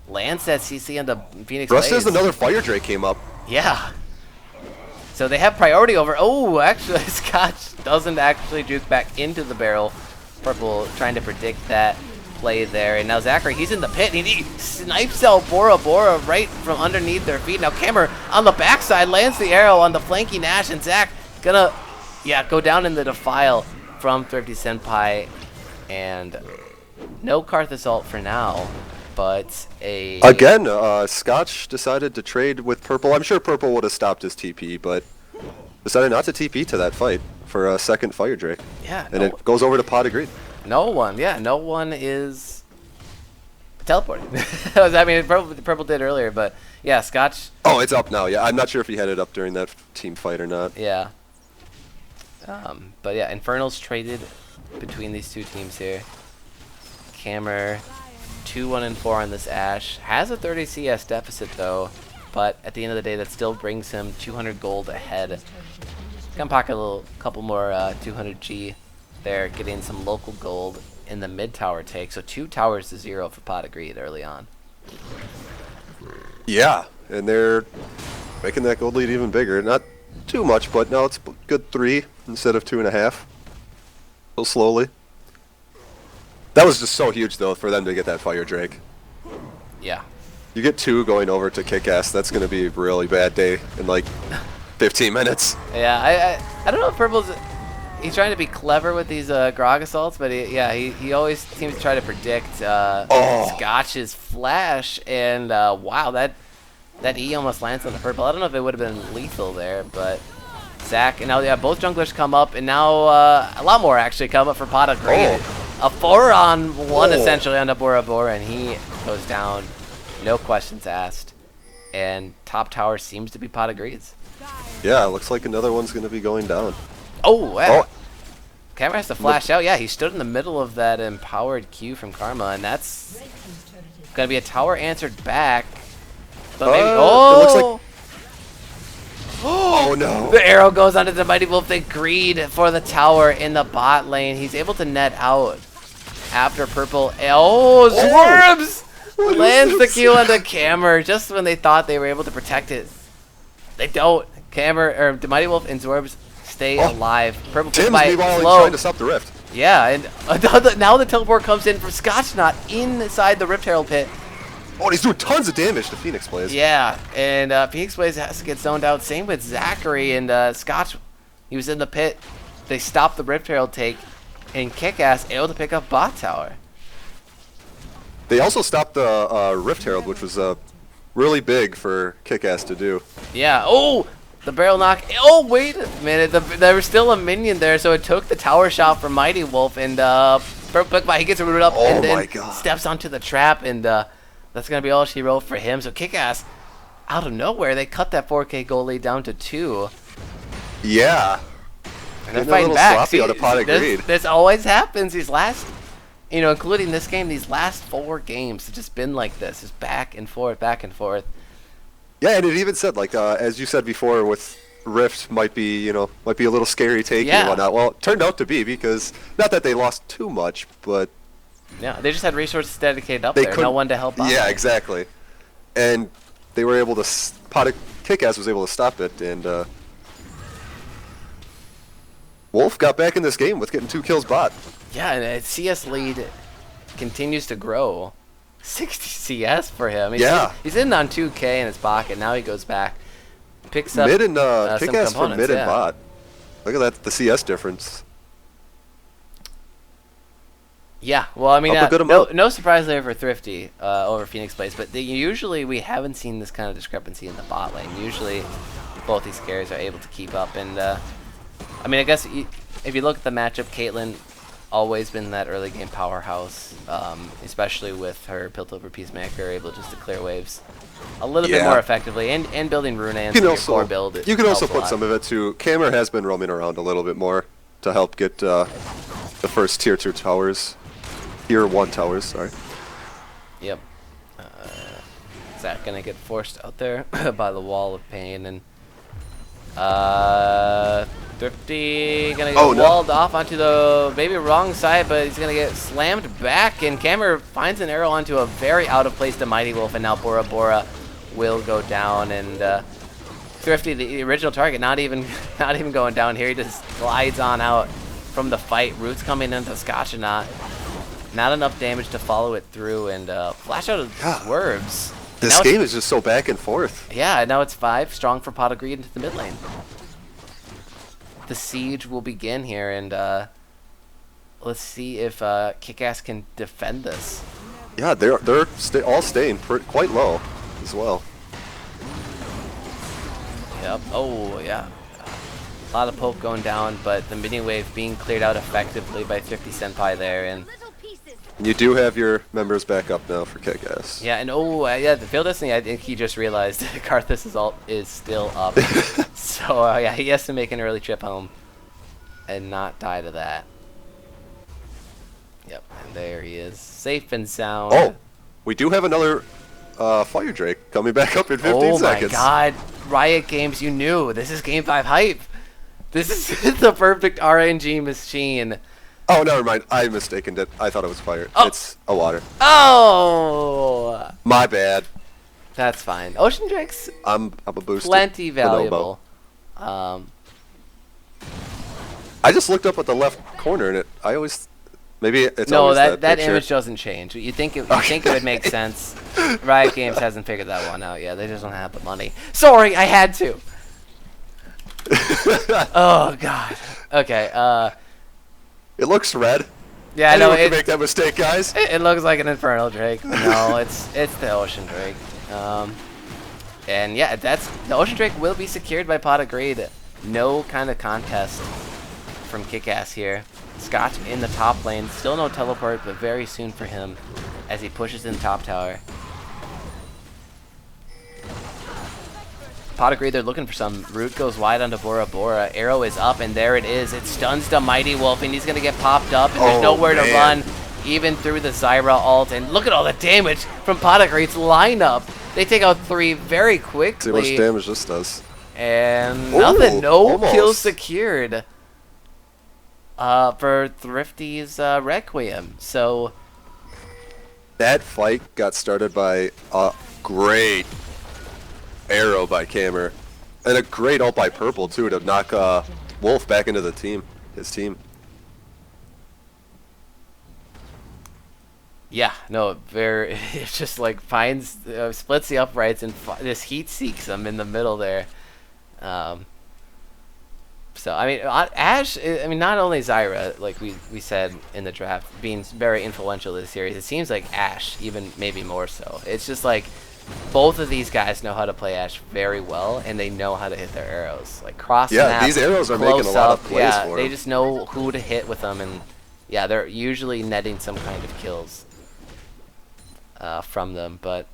lands that CC onto Phoenix Blaze. Rust says another Fire Drake came up. Yeah. So they have priority over. Oh, actually, Scotch doesn't actually juke back into the barrel. Purple trying to predict that play there. And now Zachary, he's in the pit. And he snipes out Bora Bora right from underneath their feet. Now Kamer on the backside lands the arrow on the flanky Nash. And Zach gonna, go down in the defile from Thrifty Senpai. And no Karthus ult for now. But Again, Scotch decided to trade with Purple. I'm sure Purple would have stopped his TP, but decided not to TP to that fight for a second Fire Drake. Yeah. And it goes over to Pot of Greed. No one is teleporting. I mean, Purple did earlier, but yeah, Scotch. Oh, it's up now. Yeah, I'm not sure if he had it up during that team fight or not. Yeah. But yeah, Infernals traded between these 2 teams here. Kamer, 2-1-4 on this Ashe. Has a 30 CS deficit though, but at the end of the day, that still brings him 200 gold ahead. Gonna pocket a couple more 200G there, getting some local gold in the mid tower take. So 2 towers to 0 for Pot of Greed early on. Yeah, and they're making that gold lead even bigger. Not too much, but now it's a good 3 instead of 2.5. So slowly. That was just so huge, though, for them to get that Fire Drake. Yeah. You get 2 going over to KIKAS, that's going to be a really bad day in like 15 minutes. Yeah, I don't know if Purple's... He's trying to be clever with these Grog Assaults, but he always seems to try to predict Scotch's flash, and wow, that E almost lands on the Purple. I don't know if it would have been lethal there, but Zach, and now both junglers come up, and now a lot more actually come up for Pot of Green. A 4-on-1 essentially on the Bora Bora, and he goes down, no questions asked, and top tower seems to be Pot of Greens. Yeah, it looks like another one's going to be going down. Oh, wow. Camera has to flash out. Yeah, he stood in the middle of that empowered Q from Karma, and that's going to be a tower answered back. But maybe, it looks like... Oh, no. The arrow goes onto the Mighty Wolf. They greed for the tower in the bot lane. He's able to net out after Purple. Oh, Swerves! Lands the Q on the Camera just when they thought they were able to protect it. They don't. Camera, or the Mighty Wolf and Swerves stay alive. Purple Tim's by meanwhile slow. trying to stop the rift. Yeah, and now the teleport comes in from Scotchnot inside the Rift Herald pit. Oh, and he's doing tons of damage to Phoenix Blaze. Yeah, and Phoenix Blaze has to get zoned out. Same with Zachary and Scotch. He was in the pit. They stopped the Rift Herald take, and KIKAS able to pick up bot tower. They also stopped the Rift Herald, which was really big for KIKAS to do. Yeah. Oh, the barrel knock. Oh, wait a minute. There was still a minion there, so it took the tower shot from Mighty Wolf, and he gets rooted up and then steps onto the trap, and that's going to be all she wrote for him. So KIKAS, out of nowhere, they cut that 4K goal lead down to 2. Yeah. And they're fighting back. See, out of Pot of Greed. This always happens. These last, including this game, these last 4 games have just been like this. Just back and forth, back and forth. Yeah, and it even said, like, as you said before, with Rift might be a little scary take and whatnot. Well, it turned out to be, because not that they lost too much, but yeah, they just had resources dedicated up there. No one to help out. Yeah, exactly. And they were able to KIKAS was able to stop it, and Wolf got back in this game with getting 2 kills bot. Yeah, and CS lead continues to grow. 60 CS for him. He's in on 2K in his pocket. Now he goes back, picks up mid and some KIKAS for components. mid and bot. Look at that, the CS difference. Yeah, well, I mean, Up a good amount. no surprise there for Thrifty over Phoenix Blaze, but usually we haven't seen this kind of discrepancy in the bot lane. Usually both these carries are able to keep up, and I mean, I guess if you look at the matchup, Caitlyn always been that early game powerhouse, especially with her Piltover Peacemaker able just to clear waves a little bit more effectively, and building Rune and your core build. You can also put some of it to Cameron has been roaming around a little bit more to help get the first tier 2 towers. Tier 1 towers, sorry. Yep. Zach gonna get forced out there by the wall of pain, and Thrifty gonna get walled off onto the maybe wrong side, but he's gonna get slammed back, and Cameron finds an arrow onto a very out of place to Mighty Wolf, and now Bora Bora will go down, and Thrifty, the original target, not even going down here. He just glides on out from the fight. Roots coming into Scotchnot. Not enough damage to follow it through, and flash out of Swerves. This game is just so back and forth. Yeah, now it's 5 strong for Pot of Greed into the mid lane. The siege will begin here, and let's see if KIKAS can defend this. Yeah, they're all staying quite low as well. Yep. Oh, yeah. A lot of poke going down, but the mini wave being cleared out effectively by Thrifty Senpai there, and you do have your members back up now for KIKAS. yeah, and the Field Destiny, I think he just realized Karthus is still up. So yeah, he has to make an early trip home and not die to that. Yep, and there he is, safe and sound. Oh, we do have another Fire Drake coming back up in 15 seconds. Oh my god, Riot Games, you knew. This is Game 5 hype. This is the perfect RNG machine. Oh, never mind. I mistaken it. I thought it was fire. Oh. It's a water. Oh! My bad. That's fine. Ocean Drake's I'm a booster. plenty Bonobo. valuable. I just looked up at the left corner, and maybe it's No, always that picture. image doesn't change. You think it would make sense. Riot Games hasn't figured that one out yet. They just don't have the money. Sorry, I had to. Oh god. Okay. It looks red. Yeah, I know Anyone it. can make that mistake, guys. It looks like an Infernal Drake. No, it's the Ocean Drake. And yeah, the Ocean Drake will be secured by Pot of Greed. No kind of contest from KIKAS here. Scotch in the top lane. Still no teleport, but very soon for him as he pushes in top tower. Pot of Greed, they're looking for some. Root goes wide onto Bora Bora. Arrow is up, and there it is. It stuns the Mighty Wolf, and he's going to get popped up, and there's nowhere to run, even through the Zyra ult. And look at all the damage from Pot of Greed's lineup. They take out 3 very quickly. See how much damage this does. And Ooh, nothing. No almost. kills secured for Thrifty's Requiem. So That fight got started by a great arrow by Camer, and a great ult by Purple too to knock Wolf back into his team. yeah, no, it just like finds, splits the uprights and this heat seeks them in the middle there. So I mean, Ashe. I mean, not only Zyra, like we said in the draft, being very influential to the series. It seems like Ashe, even maybe more so. It's just like both of these guys know how to play Ashe very well, and they know how to hit their arrows. Like cross snap, these arrows are making a close lot up, of plays yeah, for they him. just know who to hit with them, and yeah, they're usually netting some kind of kills from them. But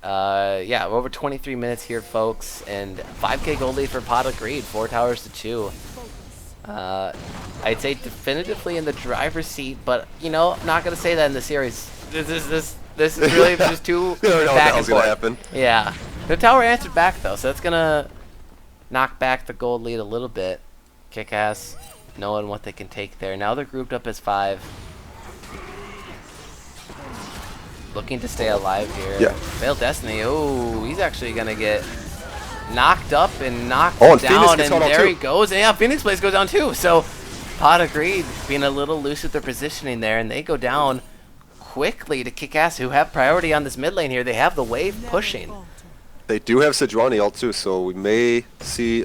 yeah, we're over 23 minutes here, folks, and 5K gold lead for Pot of Greed, 4 towers to 2. I'd say definitively in the driver's seat, but you know, I'm not gonna say that in the series. This is really just too You don't know what the back and hell's gonna forth. happen. Yeah, the tower answered back though, so that's gonna knock back the gold lead a little bit. KIKAS knowing what they can take there. Now they're grouped up as 5. Looking to stay alive here. Yeah. Veiled Destiny. Oh, he's actually gonna get knocked up and knocked Oh, and Phoenix down, gets and caught out there too. he goes. And yeah, Phoenix Blaze goes down too. So Pot of Greed being a little loose with their positioning there, and they go down quickly to KIKAS, who have priority on this mid lane here. They have the wave pushing. They do have Sejuani ult too, so we may see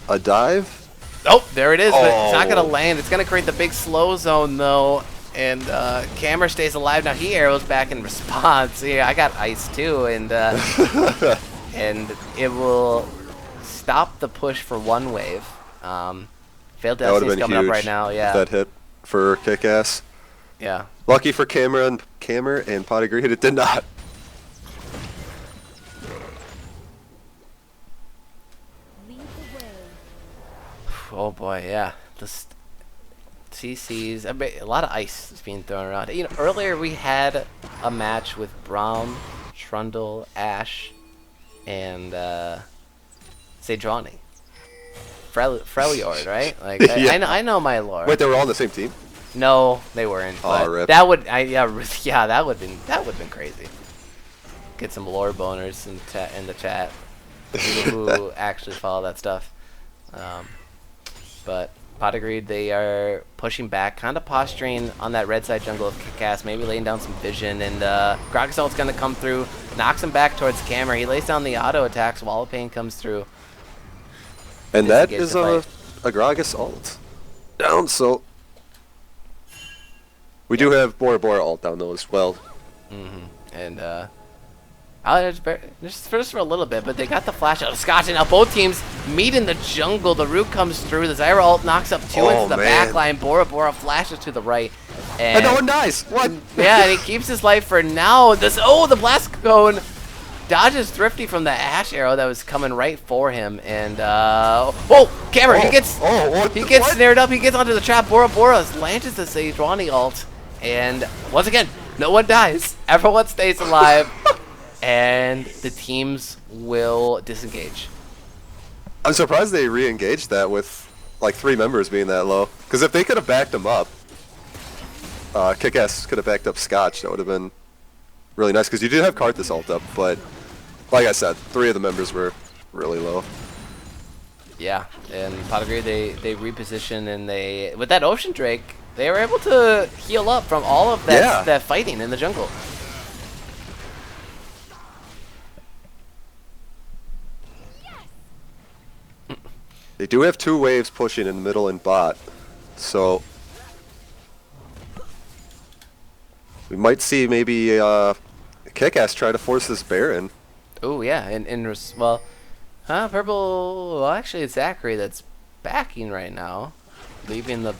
a dive. Oh, there it is, but it's not gonna Oh. land. It's gonna create the big slow zone though, and Cameron stays alive. Now he arrows back in response. Yeah, I got ice too, and and it will stop the push for one wave. Failed That would Destiny's have been coming huge. up right now. Yeah, If that hit for KIKAS. yeah. Lucky for Camer and Pot of Greed, it did not. Lead the way. Oh boy, yeah. Just CCs, a lot of ice is being thrown around. You know, earlier we had a match with Braum, Trundle, Ashe, and Sejuani. Freljord, right? Like Yeah. I know my lore. Wait, they were all on the same team? No, they weren't. Oh, But rip. that would, yeah, that would have been crazy. Get some lore boners in the chat. People who actually follow that stuff. But Pot of Greed, they are pushing back, kind of posturing on that red side jungle of KIKAS, maybe laying down some vision, and Gragas ult's gonna come through, knocks him back towards Camera. He lays down the auto attacks, Wall of Pain comes through. And that Disengage is the a Gragas ult down, so we do have Bora Bora ult down though as well. And just for a little bit, but they got the flash out of Scotch, and now both teams meet in the jungle. The root comes through, the Zyra ult knocks up 2 Oh, into the man. back line. Bora Bora flashes to the right. And no one dies! What? Yeah, and he keeps his life for now. The blast cone dodges Thrifty from the Ashe arrow that was coming right for him, and Cameron, he gets what? snared up. He gets onto the trap. Bora Bora launches the Sejuani ult, and once again, no one dies. Everyone stays alive, and the teams will disengage. I'm surprised they re-engaged that with like 3 members being that low. Because if they could have backed him up, KIKAS could have backed up Scotch. That would have been really nice because you did have Karthus ult up, but like I said, 3 of the members were really low. Yeah, and Pot of Greed, they reposition, and they, with that Ocean Drake, they were able to heal up from all of that, that fighting in the jungle. They do have 2 waves pushing in the middle and bot, so we might see maybe KIKAS try to force this Baron. Oh yeah, and well, purple. Well, actually, it's Zachary that's backing right now, leaving the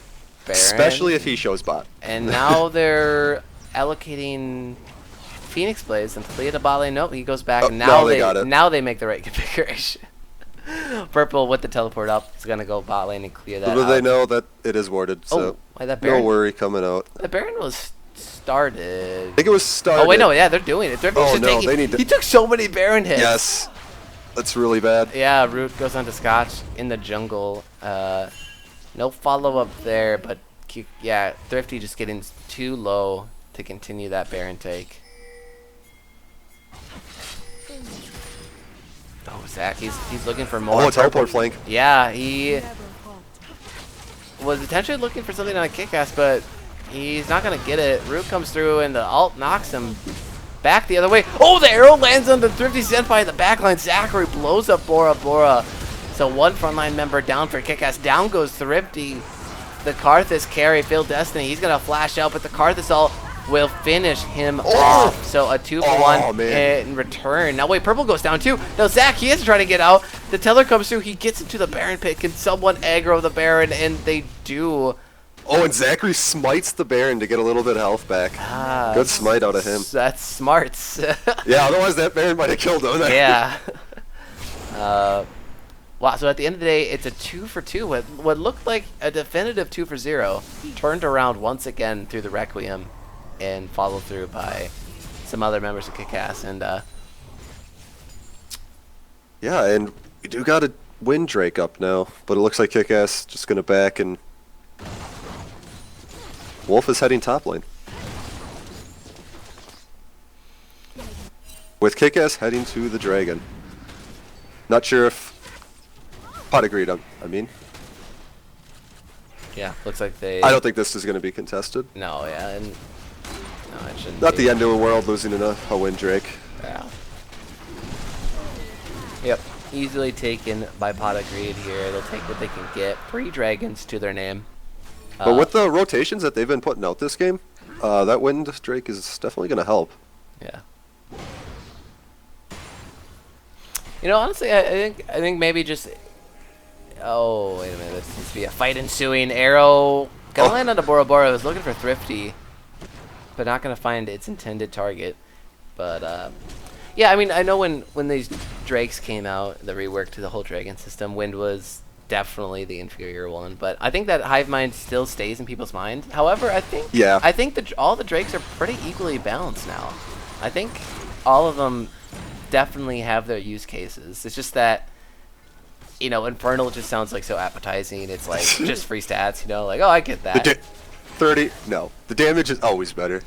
Baron. Especially if he shows bot. And now they're allocating Phoenix Blaze and Talia to bot lane. Nope, he goes back. Oh, And now they got it. Now they make the right configuration. Purple with the teleport up is gonna go bot lane and clear that. But they out. know that it is warded, so why that Baron? no worry coming out. The Baron was started. I think it was started. Oh wait, no, yeah, they're doing it. Oh, no, they need to. He took so many Baron hits. Yes, that's really bad. Yeah, Root goes on to Scotch in the jungle. No follow up there, but yeah, Thrifty just getting too low to continue that Baron take. Oh, Zach, he's looking for more. Oh, teleport flank. Yeah, he was potentially looking for something on a KIKAS, but he's not gonna get it. Root comes through and the ult knocks him back the other way. Oh, the arrow lands on the Thrifty Senpai in the backline. Zachary blows up Bora Bora. So 1 frontline member down for KIKAS. Down goes Thrifty. The Karthus carry, Phil Destiny. He's gonna flash out, but the Karthus ult will finish him off. So a 2-for-1 in return. Now wait, Purple goes down too. Now Zach, he has to try to get out. The Teller comes through. He gets into the Baron pit. Can someone aggro the Baron? And they do. Oh, and Zachary smites the Baron to get a little bit of health back. Good smite out of him. That's smarts. Yeah, otherwise that Baron might have killed him. Yeah. Wow, so at the end of the day, it's a 2-for-2 with what looked like a definitive 2-for-0. Turned around once again through the Requiem and followed through by some other members of KIKAS. And yeah, and we do got a win Drake up now, but it looks like KIKAS just gonna back, and Wolf is heading top lane. With KIKAS heading to the Dragon. Not sure if Pot agreed, I mean. yeah, looks like they... I don't think this is going to be contested. No, yeah, and... No, it shouldn't Not be. the end of the world losing a win Drake. Yeah. Yep, easily taken by Pot of Greed here. They'll take what they can get. 3 dragons to their name. But with the rotations that they've been putting out this game, that win Drake is definitely going to help. Yeah. You know, honestly, I think maybe just... Oh, wait a minute. This seems to be a fight ensuing. Arrow gonna land on the Bora Bora. Was looking for Thrifty, but not gonna find its intended target. But yeah, I mean, I know when these Drakes came out, the rework to the whole Dragon system, Wind was definitely the inferior one. But I think that Hive Mind still stays in people's mind. However, I think that all the Drakes are pretty equally balanced now. I think all of them definitely have their use cases. It's just that, you know, Infernal just sounds like so appetizing. It's like just free stats, you know, like, oh, I get that. 30, no. The damage is always better.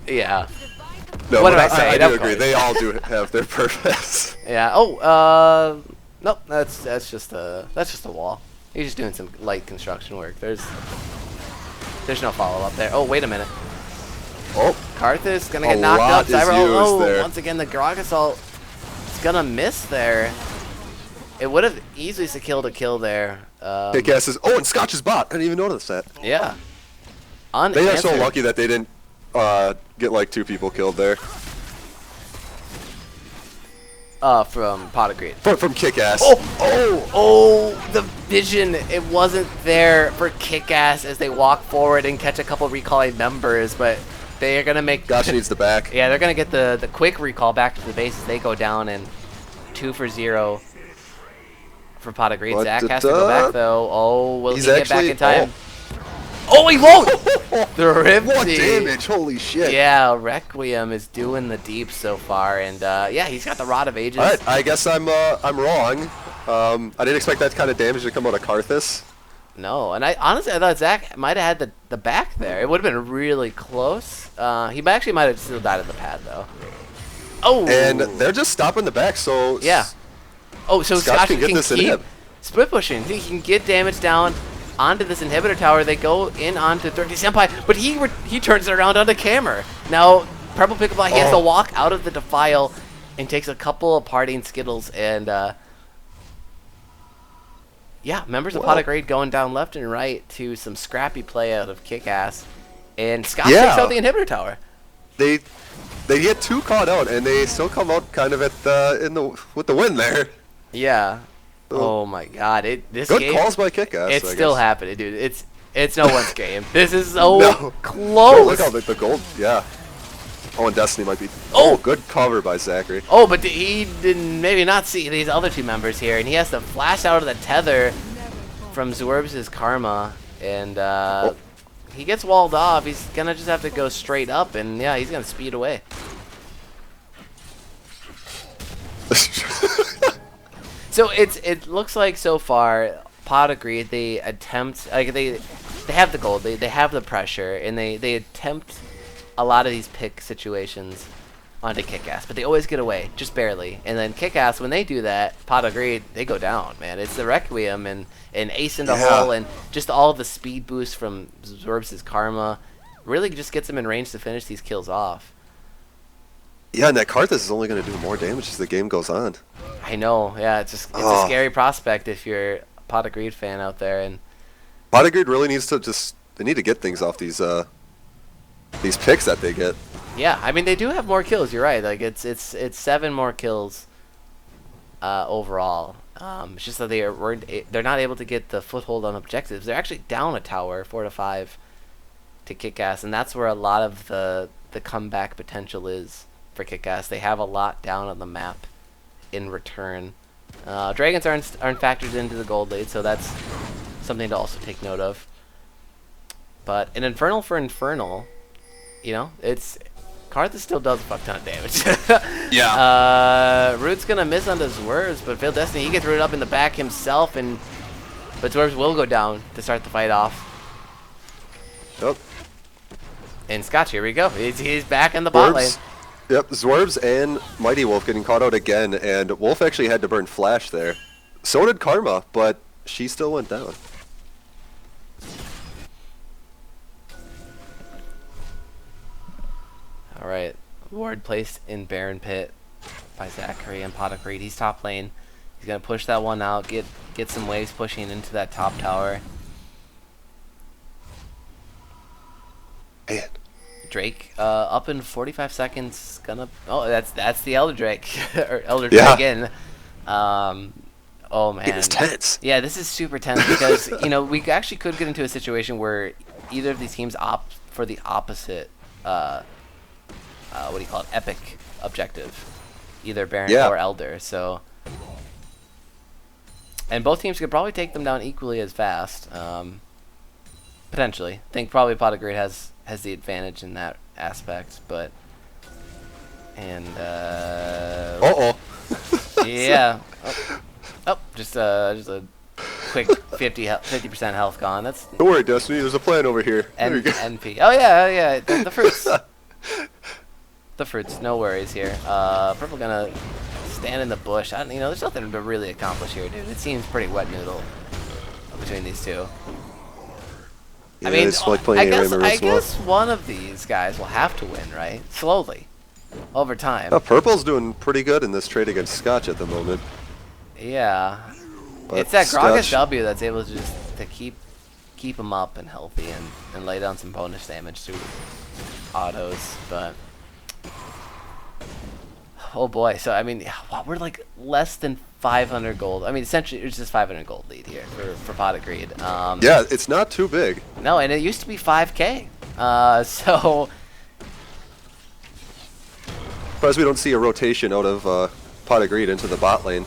Yeah. No, What did I say? I Of do agree. course. They all do have their purpose. Yeah. Oh, nope. That's just a wall. He's just doing some light construction work. There's no follow up there. Oh, wait a minute. Oh, Karthus gonna get a knocked lot up. is Cyber, used there. once again the Gragas ult is gonna miss there. It would have easily secured a kill there. KIKAS is. Oh, and Scotch's bot. I didn't even notice that. Yeah. They are so lucky that they didn't get like 2 people killed there. From Pot of Greed. From KIKAS. Oh, the vision. It wasn't there for KIKAS as they walk forward and catch a couple recalling members, but they are going to make... Gotcha needs the back. Yeah, they're going to get the quick recall back to the base as they go down, and 2-for-0 for Pot of Greed. Zach has to go back, though. Oh, will he get back in time? Oh, he won't! Thrifty. What damage? Holy shit. Yeah, Requiem is doing the deep so far, and yeah, he's got the Rod of Ages. Alright, I guess I'm wrong. I didn't expect that kind of damage to come out of Karthus. No, and I thought Zach might have had the back there. It would have been really close. He actually might have still died in the pad though. Oh, And they're just stopping the back, so yeah. Oh, so Scotch Scotch can get this keep inhib. split pushing. He can get damage down onto this inhibitor tower. They go in onto 30 Senpai, but he turns it around onto Camera. Now, Purple Pickleball, he has to walk out of the defile and takes a couple of parting Skittles. And, yeah, members of Pot of Greed going down left and right to some scrappy play out of KIKAS. And Scotch takes out the inhibitor tower. They get too caught out, and they still come out kind of with the win there. Yeah. Oh my God! This Good game, calls by KIKAS. it's I still guess. happening, dude. It's no one's game. This is so No. close. Oh, look how the gold. Yeah. Oh, and Destiny might be. Oh, good cover by Zachary. Oh, but he didn't maybe not see these other two members here, and he has to flash out of the tether from Zwerbs' Karma, and he gets walled off. He's gonna just have to go straight up, and yeah, he's gonna speed away. So it looks like so far, Pod agreed. They attempt they have the gold, they have the pressure, and they attempt a lot of these pick situations onto KIKAS, but they always get away, just barely. And then KIKAS, when they do that, Pod agreed, they go down, man. It's the Requiem and Ace in the hole, and just all the speed boost from Zwerbs' Karma really just gets them in range to finish these kills off. Yeah, and that Karthus is only going to do more damage as the game goes on. I know, yeah, it's a scary prospect if you're a Pot of Greed fan out there. And Pot of Greed really needs to they need to get things off these picks that they get. yeah, I mean they do have more kills. You're right. Like it's 7 more kills overall. It's just that they're not able to get the foothold on objectives. They're actually down a tower 4-5 to KIKAS, and that's where a lot of the comeback potential is for KIKAS. They have a lot down on the map in return. Dragons aren't factored into the gold lead, so that's something to also take note of. But an Infernal for Infernal, you know, Karthus still does a fuck ton of damage. Yeah. Root's gonna miss on the Zwerbs, but Failed Destiny, he gets rooted up in the back himself, but Zwerbs will go down to start the fight off. Yep. And Scotch, here we go. He's back in the bot lane. Yep, Zwerbs and Mighty Wolf getting caught out again, and Wolf actually had to burn Flash there. So did Karma, but she still went down. Alright, ward placed in Baron Pit by Zachary and Pot of Greed. He's top lane. He's going to push that one out, get some waves pushing into that top tower. Man. Drake, up in 45 seconds, gonna... Oh, that's the Elder Drake. or Elder Yeah. Dragon. Oh, man. It's tense. Yeah, this is super tense because, you know, we actually could get into a situation where either of these teams opt for the opposite, what do you call it, epic objective. Either Baron or Elder, so... And both teams could probably take them down equally as fast. Potentially. I think probably Pot of Greed has the advantage in that aspect, but... And, yeah. Just a quick 50% health gone. That's... Don't worry, Destiny, there's a plan over here. There you go. NP. Oh, yeah, the fruits. The fruits, no worries here. Purple gonna stand in the bush. There's nothing to really accomplish here, dude. It seems pretty wet noodle between these two. Yeah, I mean, it's like playing I guess one of these guys will have to win, right? Slowly, over time. Purple's doing pretty good in this trade against Scotch at the moment. Yeah, But it's that Gragas Scotch- W that's able to just keep him up and healthy and lay down some bonus damage through autos, but. Oh boy, so I mean, we're like less than 500 gold. I mean, essentially, it's just 500 gold lead here for Pot of Greed. Yeah, it's not too big. No, and it used to be 5K. So. Surprised we don't see a rotation out of Pot of Greed into the bot lane.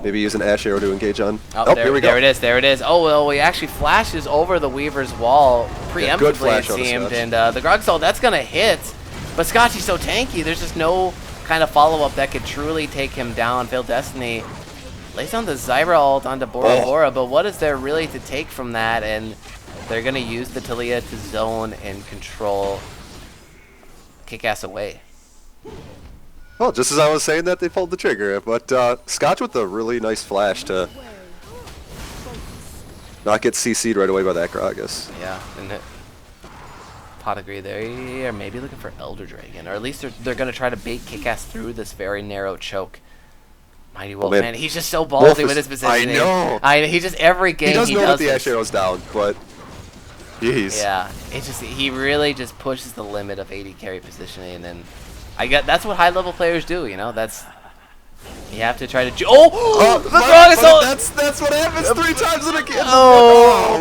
Maybe use an Ash Arrow to engage on. Oh, here we go. There it is. Oh, well, he actually flashes over the Weaver's wall preemptively, good flash it out of seemed. Scotch. And the Grogsoul, that's going to hit. But Scotchy's so tanky, there's just no kind of follow-up that could truly take him down. Failed Destiny Lays on the Zyra ult onto Bora Bora, but what is there really to take from that? And they're going to use the Talia to zone and control KIKAS away. Well, just as I was saying that, they pulled the trigger. But Scotch with a really nice flash to not get CC'd right away by that Gragas. Yeah, and Pot agree they are maybe looking for Elder Dragon, or at least they're going to try to bait KIKAS through this very narrow choke. Mighty Wolf, man, he's just so ballsy with his positioning. I know. He just every game he does know that the this. Ash Arrow's down, but jeez. Yeah, he really just pushes the limit of 80 carry positioning, and that's what high level players do, you know. That's you have to try to that's what happens 3 times in a game.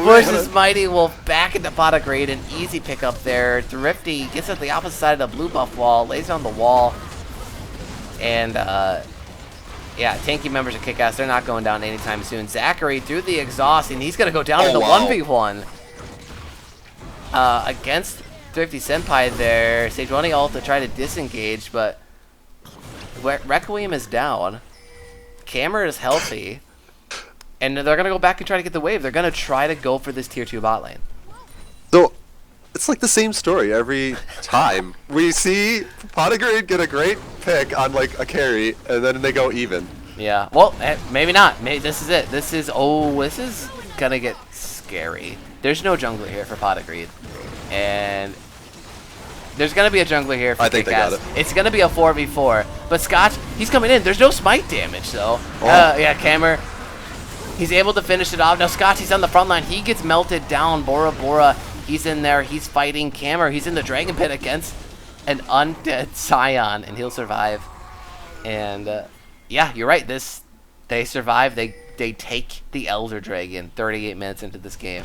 Pushes Mighty Wolf back into pot of grade, an easy pickup there. Thrifty gets at the opposite side of the blue buff wall, lays on the wall, and yeah, tanky members of KIKAS, they're not going down anytime soon. Zachary through the exhaust, and he's going to go down in the 1v1 against Thrifty Senpai there. Sejuani ult to try to disengage, but Requiem is down. Camera is healthy. And they're going to go back and try to get the wave. They're going to try to go for this tier 2 bot lane. So, it's like the same story every time. We see Potigrade get a great pick on like a carry, and then they go even. Yeah, well, maybe not. Maybe this is it. This is going to get scary. There's no jungler here for Potigrade. And there's going to be a jungler here for I think they got KIKAS. it. It's going to be a 4v4. But Scotch, he's coming in. There's no smite damage, though. Yeah, Camer, he's able to finish it off. Now, Scotch, he's on the front line. He gets melted down. Bora Bora, he's in there. He's fighting Camer. He's in the Dragon Pit against an undead Scion, and he'll survive. And, yeah, you're right. They survive. They take the Elder Dragon 38 minutes into this game.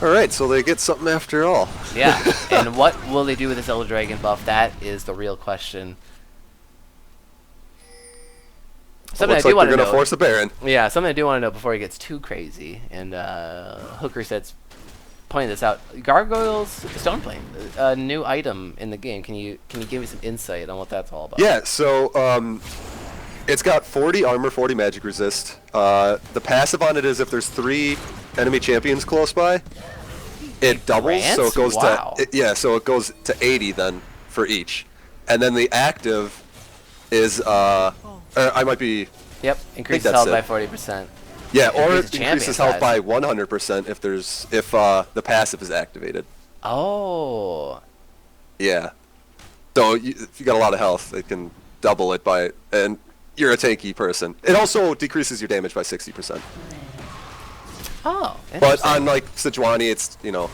Alright, so they get something after all. Yeah, and what will they do with this Elder Dragon buff? That is the real question. Something Looks I do like want they're to going to know. force a Baron. Yeah, something I do want to know before he gets too crazy. And Hooker said's pointing this out. Gargoyles Stoneplane, a new item in the game. Can you give me some insight on what that's all about? Yeah, so it's got 40 armor, 40 magic resist. The passive on it is if there's 3 enemy champions close by, it doubles, so it goes to so it goes to 80 then for each. And then the active is or I might be increases health by 40%. Yeah, or it Increases increases champion health by 100% if the passive is activated. Oh. Yeah. So if you got a lot of health, it can double it by, and you're a tanky person. It also decreases your damage by 60%. Oh, but on like Sejuani, it's, you know,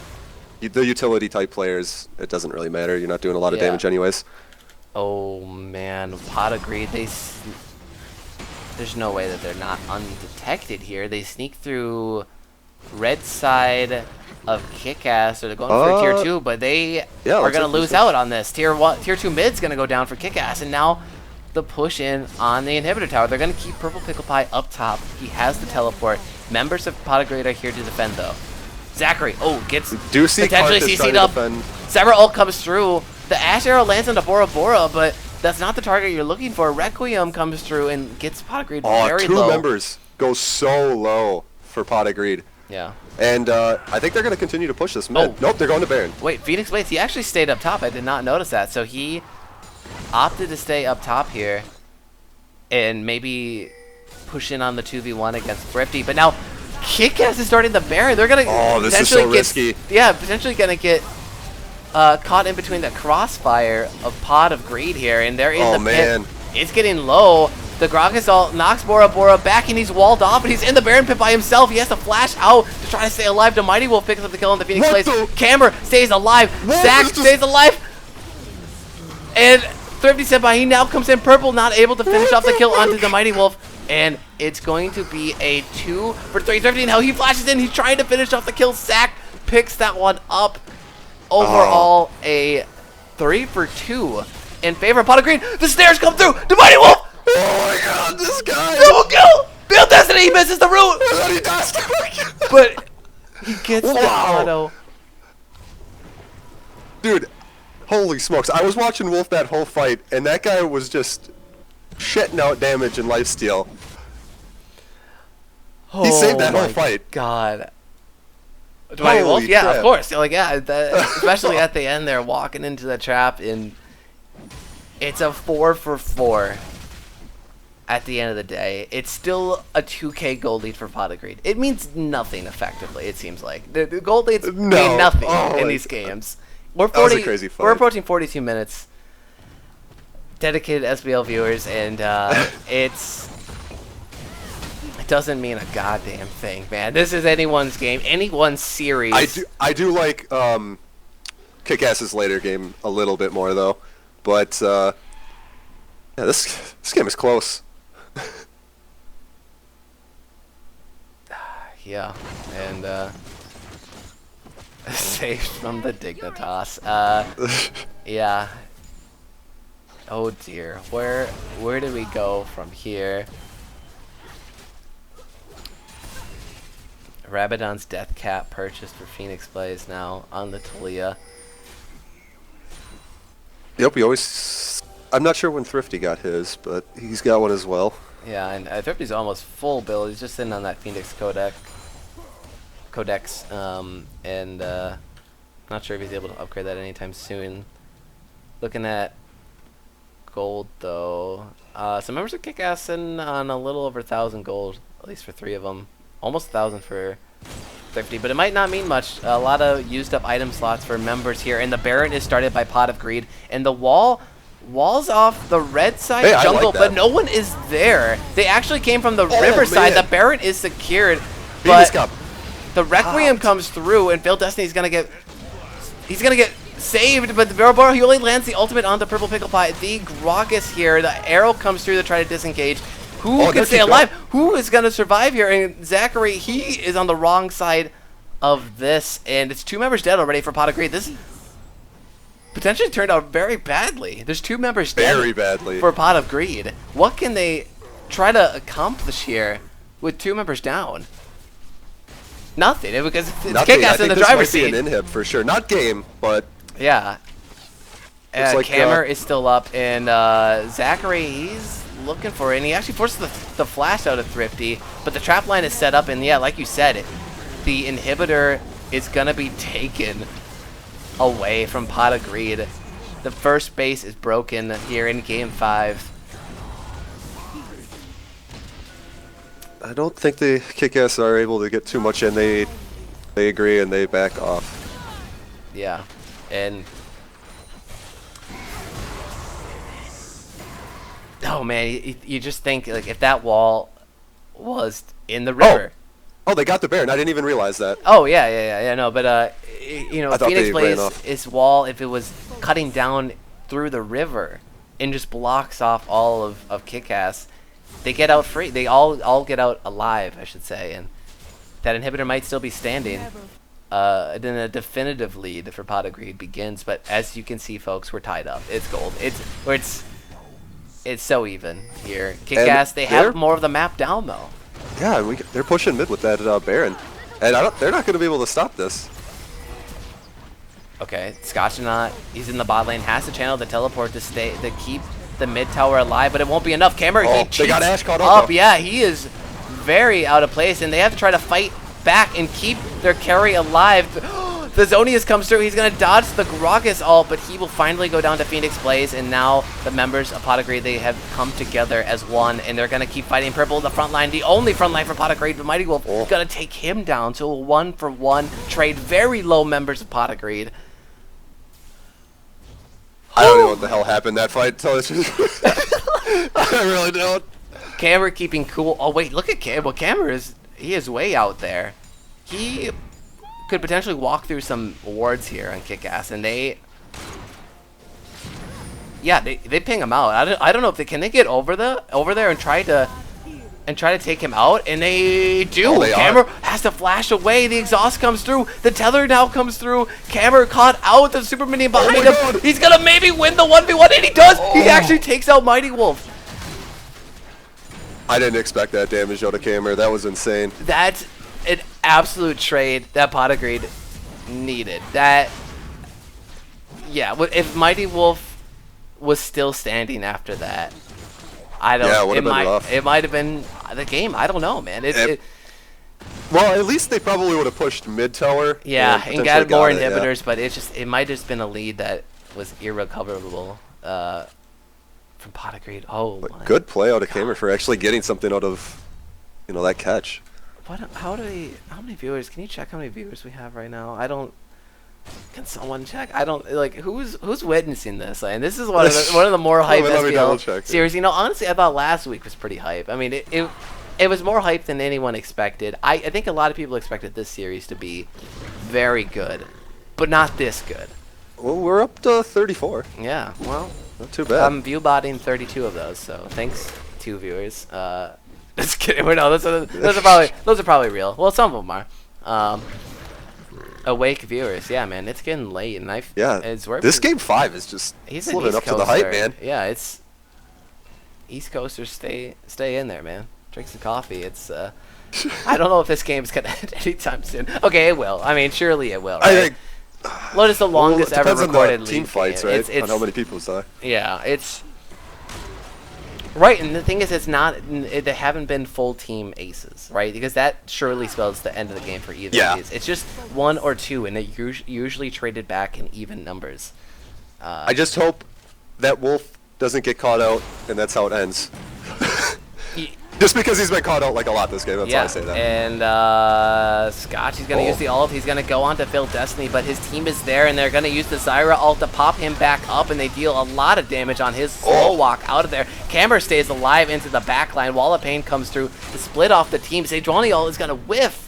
the utility type players, it doesn't really matter. You're not doing a lot of damage anyways. Oh man, Pot agreed. There's no way that they're not undetected here. They sneak through red side of KIKAS, or they're going for tier 2, but they are going to lose out on this. Tier 2 mid's going to go down for KIKAS, and now the push in on the inhibitor tower. They're going to keep Purple Pickle Pie up top. He has the teleport. Members of Potigrade are here to defend, though. Zachary, gets potentially CC'd up. Several ult comes through. The Ash Arrow lands on the Bora Bora, but that's not the target you're looking for. Requiem comes through and gets Potigrade very low. 2 members go so low for Potigrade. Yeah. And I think they're going to continue to push this mid. Nope, they're going to Baron. Wait, Phoenix Blades, he actually stayed up top. I did not notice that. So he opted to stay up top here and maybe push in on the 2v1 against Thrifty. But now KIKAS is starting the Baron. They're going to this is so risky. Yeah, potentially going to get caught in between the crossfire of Pot of Greed here, and they're in the pit. It's getting low. The Gragas ult knocks Bora Bora back, and he's walled off, and he's in the Baron pit by himself. He has to flash out to try to stay alive. The Mighty Wolf picks up the kill on the Phoenix Blades. Camera stays alive. Zach stays alive. And Thrifty Senpai, he now comes in purple, not able to finish off the kill onto the Mighty Wolf. And it's going to be a 2 for 3. Thrifty, now he flashes in. He's trying to finish off the kill. Zach picks that one up. Overall, a 3 for 2 in favor of Pot of Green. The stairs come through. The Mighty Wolf. Oh my god, this guy. Double kill. Build Destiny. He misses the root. And then he does. But he gets the auto. Dude, holy smokes. I was watching Wolf that whole fight, and that guy was just shitting out damage and lifesteal. He saved that Oh whole my fight. God. Mighty Wolf? Holy Yeah, crap. of course. Like, yeah, especially at the end there, walking into the trap, and it's a 4 for 4 at the end of the day. It's still a 2K gold lead for Pot of Greed. It means nothing, effectively, it seems like. The gold leads No. mean nothing Oh in my these God. games. We're That was a 40, crazy We're fight. approaching 42 minutes. Dedicated SBL viewers, and it doesn't mean a goddamn thing, man. This is anyone's game, anyone's series. I do like KIKAS's later game a little bit more though, but yeah, this game is close. Yeah, and saved from the Dignitas. Yeah. Oh dear, where do we go from here? Rabadon's Death Cap purchased for Phoenix Blaze now on the Talia. Yep, we always. I'm not sure when Thrifty got his, but he's got one as well. Yeah, and Thrifty's almost full build. He's just sitting on that Phoenix Codex, and not sure if he's able to upgrade that anytime soon. Looking at gold though, some members of KIKAS sitting on a little over 1,000 gold, at least for 3 of them. Almost 1,000 for Thrifty, but it might not mean much. A lot of used up item slots for members here, and the Baron is started by Pot of Greed, and the wall's off the red side Hey, I jungle, like but that. no one is there. They actually came from the Oh, river side. man. The Baron is secured, Venus but Cup. the Requiem comes through, and Phil Destiny's gonna get saved, but the Baroboro, he only lands the ultimate on the Purple Pickle Pie. The Groggus here, the arrow comes through to try to disengage. Who Oh, can they'll stay keep alive? going. Who is gonna survive here? And Zachary, he is on the wrong side of this, and it's 2 members dead already for Pot of Greed. This potentially turned out very badly. There's 2 members dead Very badly. for Pot of Greed. What can they try to accomplish here with 2 members down? Nothing, because it's Nothing. I KIKAS in think the this driver's might be seat. an inhib for sure. Not game, but Yeah. Looks like, Kammer is still up, and Zachary, he's looking for it, and he actually forces the flash out of Thrifty, but the trap line is set up, and yeah, like you said, the inhibitor is going to be taken away from Pot of Greed. The first base is broken here in Game 5. I don't think the KIKAS are able to get too much in. They agree and they back off. Yeah, and oh man, you just think like if that wall was in the river. Oh, they got the Baron. I didn't even realize that. Oh yeah, no, but you know, I thought Phoenix they plays ran off. its wall if it was cutting down through the river and just blocks off all of KIKAS. They get out free. They all get out alive, I should say, and that inhibitor might still be standing. Then a definitive lead for Pot of Greed begins, but as you can see, folks, we're tied up. It's gold. It's so even here. KIKAS, they have they're- more of the map down though. Yeah, and they're pushing mid with that Baron, and they're not going to be able to stop this. Okay, Scotchnaut, he's in the bot lane, has to channel the teleport to keep the mid tower alive, but it won't be enough. Camera, Oh, he they cheats got Ash caught up, though. Yeah, he is very out of place, and they have to try to fight back and keep their carry alive. The Zonius comes through. He's going to dodge the Groggus ult, but he will finally go down to Phoenix Blaze, and now the members of Pot of Greed, they have come together as one, and they're going to keep fighting Purple, the front line, the only front line for Pot of Greed. The Mighty Wolf is going to take him down to a 1-for-1 trade. Very low members of Pot of Greed. I don't know what the hell happened that fight. So it's just I really don't. Camera keeping cool. Oh wait, look at Cam. Well, Camera he is way out there. He could potentially walk through some wards here on KIKAS, and they ping him out. I don't know if they can get over there and try to take him out, and they do. Oh, they Camera are. has to flash away. The exhaust comes through. The tether now comes through. Camera caught out. The super minion behind my him. God. He's gonna maybe win the 1v1, and he does. He actually takes out Mighty Wolf. I didn't expect that damage out of Camera. That was insane. That's an absolute trade that Pot of Greed needed. That, yeah, if Mighty Wolf was still standing after that, I don't. Yeah, it would've been rough. It might have been the game. I don't know, man. Well, at least they probably would have pushed mid tower. Yeah, and potentially got more it, yeah. inhibitors, but it might have just been a lead that was irrecoverable from Pot of Greed. Oh, But my good play out of God. Kamer for actually getting something out of, that catch. How many viewers? Can you check how many viewers we have right now? I don't. Can someone check? I don't like who's witnessing this. And this is one of the more hype Let me double check SBL it. series. Honestly, I thought last week was pretty hype. I mean, it was more hype than anyone expected. I think a lot of people expected this series to be very good, but not this good. Well, we're up to 34. Yeah, well, Not too bad. I'm view botting 32 of those, so thanks, 2 viewers. Just kidding. Well, no, those are probably real. Well, some of them are. Awake viewers, yeah, man, it's getting late, and it's worth This game 5 is just He's an living East up to the hype, Coaster. man. Yeah, it's East Coasters stay in there, man. Drink some coffee. It's I don't know if this game's gonna end anytime soon. Okay, it will. I mean, surely it will. Right? I think. Lotus the longest Well, it ever depends on recorded the team league fights, game. right? It's on how many people die. yeah, it's right. And the thing is, they haven't been full team aces, right? Because that surely spells the end of the game for either Yeah. of these. It's just 1 or 2, and it usually traded back in even numbers. I just hope that Wolf doesn't get caught out, and that's how it ends. He- Just because he's been caught out like a lot this game, that's why Yeah, I say that. and Scotch, he's going to Oh. use the ult. He's going to go on to Phil Destiny, but his team is there, and they're going to use the Zyra ult to pop him back up, and they deal a lot of damage on his slow walk out of there. Camber stays alive into the back line. Wall of Pain comes through to split off the team. Sejuani ult is going to whiff.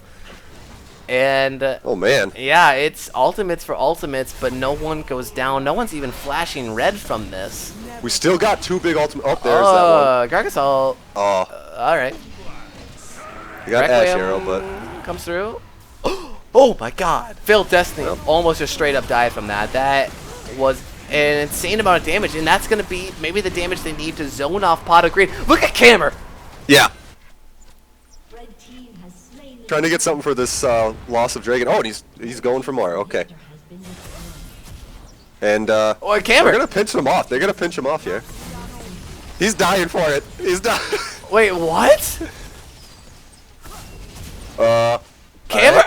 And Oh man. yeah, it's ultimates for ultimates, but no one goes down. No one's even flashing red from this. We still got 2 big ultimate. Oh, there's that Gragas ult. one. Oh, All right. you got Ash Requiem Arrow, but comes through. Oh my God! Phil Destiny Yep. almost just straight up died from that. That was an insane amount of damage, and that's gonna be maybe the damage they need to zone off Pot of Greed. Look at Camer. yeah. Red team has slain the Trying to get something for this loss of Dragon. Oh, and he's going for more. Okay. monster has been destroyed. And Oh, they're Camer. gonna pinch him off. They're gonna pinch him off here. He's dying for it. He's dying. Wait, what? uh. Camer.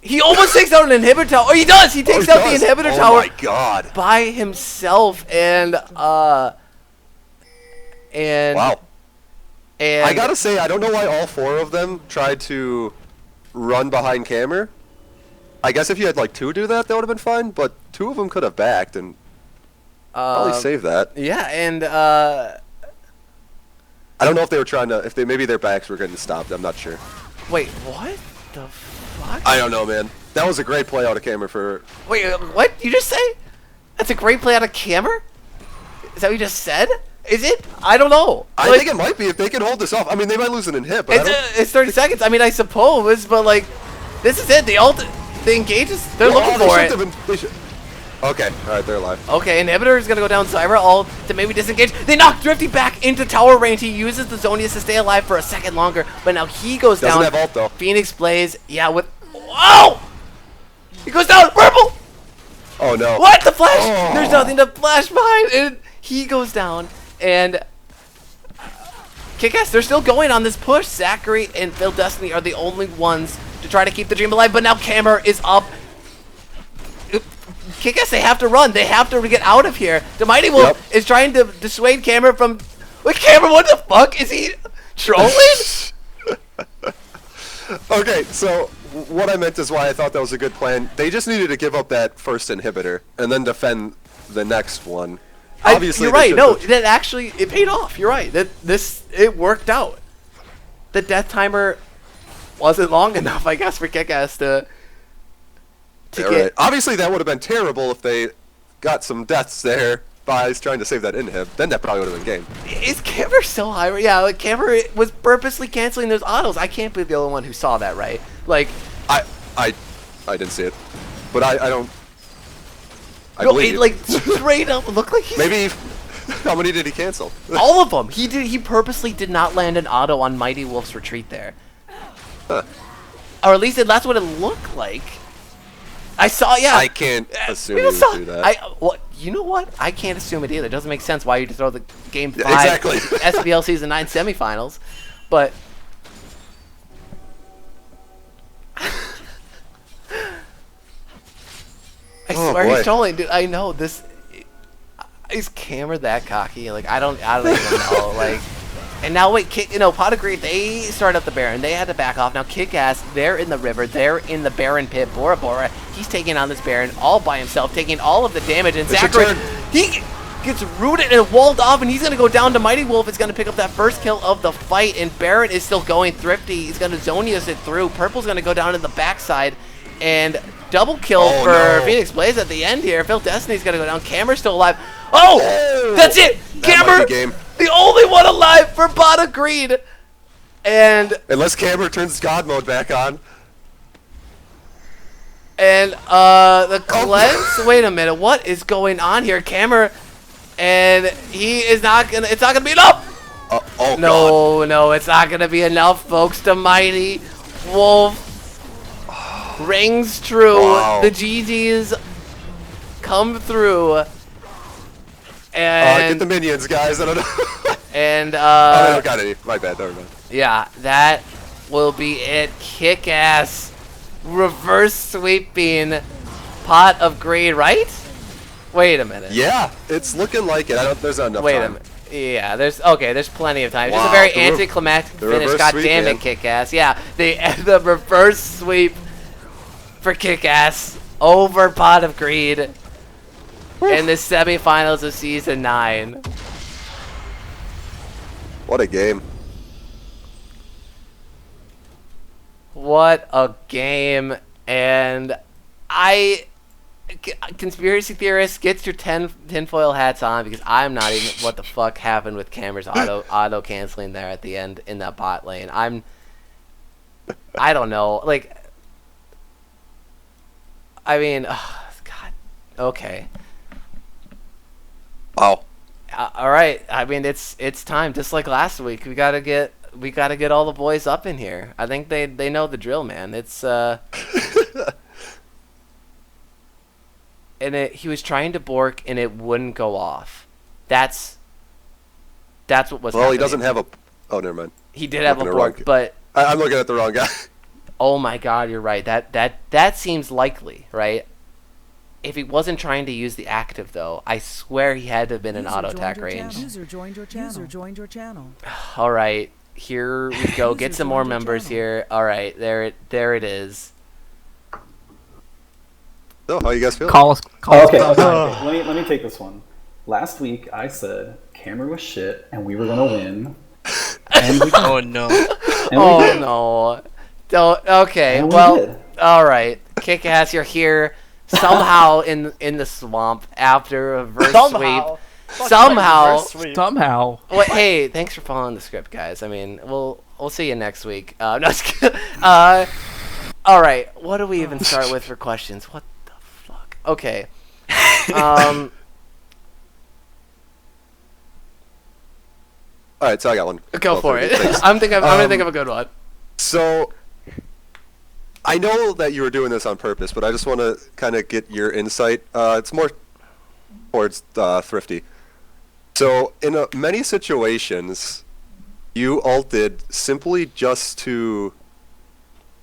He almost takes out an inhibitor tower. Oh, he does. He takes out the inhibitor tower. Oh my god. By himself, and Wow. and I gotta say, I don't know why all 4 of them tried to run behind Camer. I guess if you had like 2 do that, that would have been fine. But 2 of them could have backed and probably saved that. yeah, and I don't know if they were trying to. Maybe their backs were getting stopped. I'm not sure. wait, what the fuck? I don't know, man. That was a great play out of Camer for. Wait, what? You just say? That's a great play out of Camer? Is that what you just said? Is it? I don't know. I Like, think it might be if they can hold this off. I mean, they might lose an inhib, but I don't. it's 30 seconds. I mean, I suppose, but like, this is it. The engages. They're looking they for should it. have been- they should- Okay, all right, they're alive. Okay, Inhibitor is going to go down Zyra ult to maybe disengage. They knock Drifty back into tower range. He uses the Zonius to stay alive for a second longer, but now he goes Doesn't down. have ult, though. Phoenix Blaze, yeah, with... Whoa! He goes down, purple! Oh no. What? The flash? Oh. There's nothing to flash behind, and he goes down, and... KIKAS, they're still going on this push. Zachary and Phil Destiny are the only ones to try to keep the dream alive, but now Camer is up. KIKAS, they have to run. They have to get out of here. The Mighty Wolf is trying to dissuade Camer from... Wait, Camer, what the fuck? Is he trolling? Okay, so what I meant is why I thought that was a good plan. They just needed to give up that first inhibitor and then defend the next one. Obviously, you're they right. should No, have- that actually, it paid off. You're right. It worked out. The death timer wasn't long enough, I guess, for KIKAS to Yeah, get... right. Obviously, that would have been terrible if they got some deaths there by trying to save that inhib. Then that probably would have been game. Is Camer so high? Yeah, like Camer was purposely canceling those autos. I can't be the only one who saw that, right? Like, I didn't see it, but I don't. I no, believe it you. like straight up looked like he's Maybe. How many did he cancel? all of them. He purposely did not land an auto on Mighty Wolf's retreat there, Huh. or at least that's what it looked like. I saw, yeah. I can't assume We he would saw, do that. you know what? I can't assume it either. It doesn't make sense why you throw the game 5 exactly. SBL Season 9 semifinals. But I swear boy. he's trolling, dude. I know this. Is Camera that cocky? Like I don't even know. Like, and now wait, Pot of Greed. They started up the Baron. They had to back off. Now KIKAS, they're in the river. They're in the Baron pit. Bora Bora, he's taking on this Baron all by himself, taking all of the damage. And Zachary, he gets rooted and walled off, and he's gonna go down to Mighty Wolf. Is gonna pick up that first kill of the fight, and Baron is still going thrifty. He's gonna Zonius it through. Purple's gonna go down to the backside. And double kill for Phoenix Blaze at the end here. Phil Destiny's gonna go down. Camera's still alive. Oh! That's it! Camera! The only one alive for Pot of Greed! And unless Camera turns God mode back on. And the cleanse, wait a minute, what is going on here? Camera, and he is not gonna, it's not gonna be enough! No, it's not gonna be enough, folks. The Mighty Wolf rings true. Wow. The GGs come through. And get the minions, guys. I don't know. And I don't got any. My bad. Never mind. Yeah, that will be it. KIKAS reverse sweeping Pot of Greed, right? Wait a minute. Yeah, it's looking like it. There's not enough time. Wait a minute. Yeah, there's plenty of time. Wow, Just a very anticlimactic finish. God damn it, KIKAS. Yeah, the reverse sweep for KIKAS over Pot of Greed in the semifinals of Season 9. What a game. What a game. And conspiracy theorists, get your tinfoil hats on, because I'm not even what the fuck happened with Camera's auto canceling there at the end in that bot lane. I don't know. Like, I mean, oh, God. Okay. Wow. All right. I mean, it's time. Just like last week, we gotta get all the boys up in here. I think they know the drill, man. It's and he was trying to bork and it wouldn't go off. That's what was. Well, happening. he doesn't have a. Oh, never mind. He did have a bork, but I'm looking at the wrong guy. Oh my God, you're right. That seems likely, right? If he wasn't trying to use the active, though, I swear he had to have been in auto attack range. User joined your channel. All right, here we go. Get some more members here. All right, there it is. So, how you guys feeling? Call us. Okay. Let me take this one. Last week I said Camera was shit and we were gonna win. And we did. Oh no. Oh no. Don't. Okay. And we Well. did. All right. KIKAS, you're here somehow in the swamp after a reverse sweep. Somehow. Well, hey, thanks for following the script, guys. I mean, we'll see you next week. No, just kidding. All right. What do we even start with for questions? What the fuck? Okay. All right, so I got one. Go for it. I'm gonna think of a good one. So, I know that you were doing this on purpose, but I just want to kind of get your insight. It's more towards Thrifty. So, in many situations, you ulted simply just to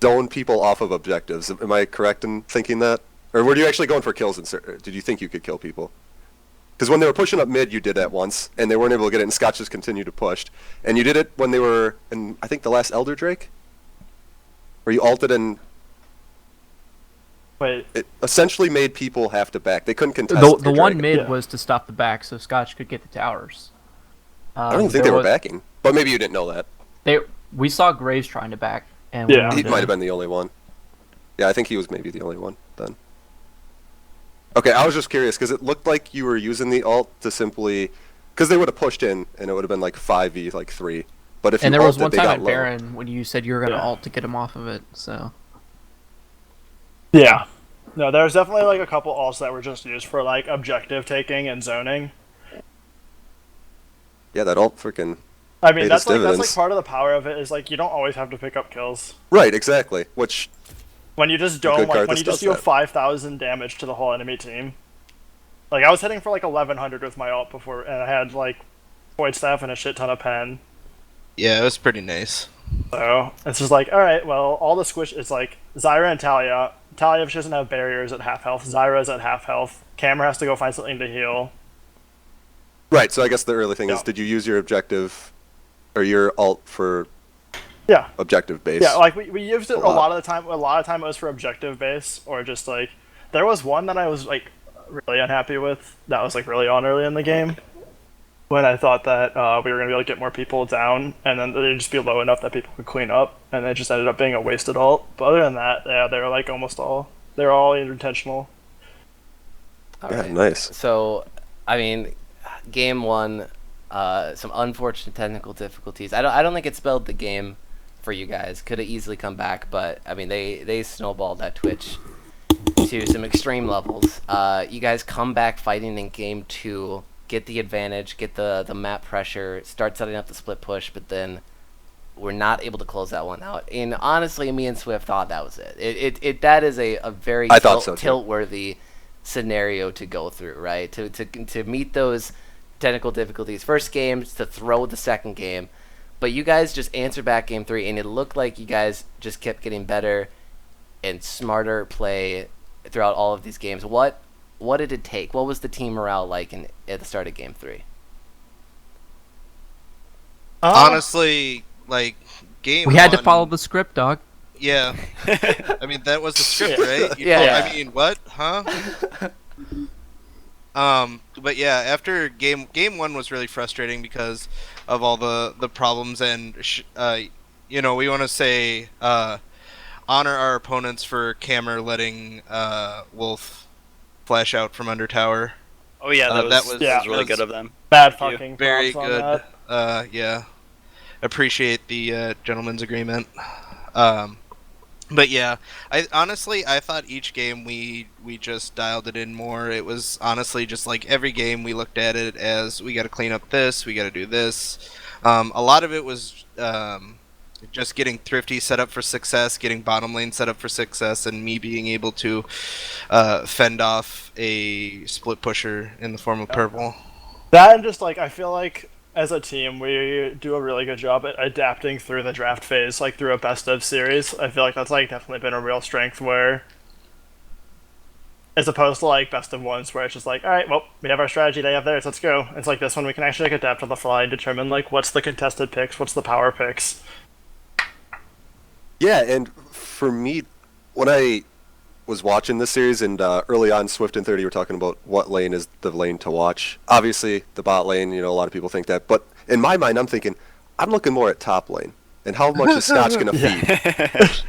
zone people off of objectives. Am I correct in thinking that? Or were you actually going for kills? Did you think you could kill people? Because when they were pushing up mid, you did that once, and they weren't able to get it, and Scotch just continued to push. And you did it when they were in, I think, the last Elder Drake? Where you ulted and it essentially made people have to back. They couldn't contest The one mid was to stop the back so Scotch could get the towers. I don't think they were backing, but maybe you didn't know that. We saw Graves trying to back, and he might have been the only one. Yeah, I think he was maybe the only one then. Okay, I was just curious because it looked like you were using the ult to simply, because they would have pushed in and it would have been like 5v like 3. But if and you there was ulted, one they time got at low. Baron when you said you were gonna ult to get him off of it. So yeah, no, there's definitely like a couple ults that were just used for like objective taking and zoning. Yeah, that ult freaking. I mean, that's like part of the power of it is like you don't always have to pick up kills. Right, exactly. Which When you just Good don't like when Karthus you just does do that. 5,000 damage to the whole enemy team. Like I was hitting for like 1100 with my ult before, and I had like void staff and a shit ton of pen. Yeah, it was pretty nice. So it's just like, all right, well, all the squish is like Zyra and Talia. Talia, if she doesn't have barriers at half health, Zyra's at half health. Camera has to go find something to heal. Right. So I guess the early thing is, Yeah. did you use your objective or your ult for Yeah. objective base? Yeah, like we used it A a lot. lot of the time. A lot of time it was for objective base, or just like there was one that I was like really unhappy with. That was like really on early in the game when I thought that we were gonna be able to get more people down, and then they'd just be low enough that people could clean up, and it just ended up being a wasted ult. But other than that, yeah, they were like almost all they're all intentional. All Yeah, right. nice. So, I mean, game one, some unfortunate technical difficulties. I don't think it spelled the game for you guys. Could have easily come back, but I mean, they snowballed that Twitch to some extreme levels. You guys come back fighting in game two, get the advantage, get the map pressure, start setting up the split push, but then we're not able to close that one out. And honestly, me and Swift thought that was it. That is a very I thought so, too. tilt-worthy scenario to go through, right? To meet those technical difficulties. First game, to throw the second game. But you guys just answered back game three, and it looked like you guys just kept getting better and smarter play throughout all of these games. What did it take? What was the team morale like at the start of game three? Honestly, like game We had to one- follow the script, dog. Yeah. I mean, that was the script, right? Yeah. I mean, what? Huh? But yeah, after game one was really frustrating because of all the problems, and we want to say honor our opponents for Cammer letting Wolf flash out from under tower. Oh yeah, that was yeah, really that was good of them. Bad Thank you. fucking Very props good. on that. Yeah. Appreciate the gentleman's agreement. But yeah, I thought each game we just dialed it in more. It was honestly just like every game we looked at it as we got to clean up this, we got to do this. A lot of it was just getting Thrifty set up for success, getting bottom lane set up for success, and me being able to fend off a split pusher in the form of purple. That and just like I feel like as a team we do a really good job at adapting through the draft phase, like through a best of series. I feel like that's like definitely been a real strength where as opposed to like best of ones where it's just like, all right, well, we have our strategy, they have theirs, let's go. It's like this one we can actually like adapt on the fly and determine like what's the contested picks, what's the power picks. Yeah, and for me, when I was watching this series, and early on, Swift and 30 were talking about what lane is the lane to watch. Obviously, the bot lane, a lot of people think that. But in my mind, I'm thinking, I'm looking more at top lane. And how much is Scotch going to feed?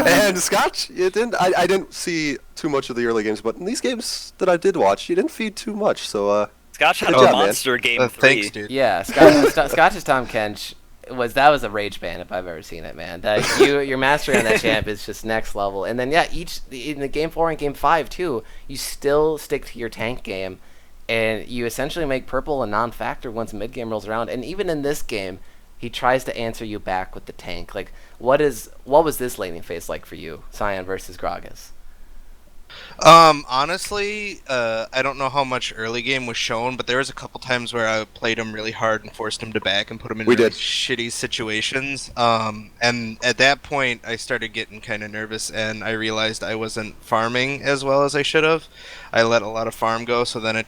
And Scotch, I didn't see too much of the early games, but in these games that I did watch, you didn't feed too much. So, Scotch had Good a job, man. monster game 3. Thanks, dude. Yeah, Scotch's Tom Kench was a rage ban if I've ever seen it, man. That your mastery on that champ is just next level. And then yeah, in the game 4 and game 5 too, you still stick to your tank game, and you essentially make purple a non-factor once mid game rolls around. And even in this game, he tries to answer you back with the tank. Like, what was this laning phase like for you, Cyan versus Gragas? Honestly, I don't know how much early game was shown, but there was a couple times where I played him really hard and forced him to back and put him in We really did. shitty situations. And at that point, I started getting kind of nervous, and I realized I wasn't farming as well as I should have. I let a lot of farm go, so then it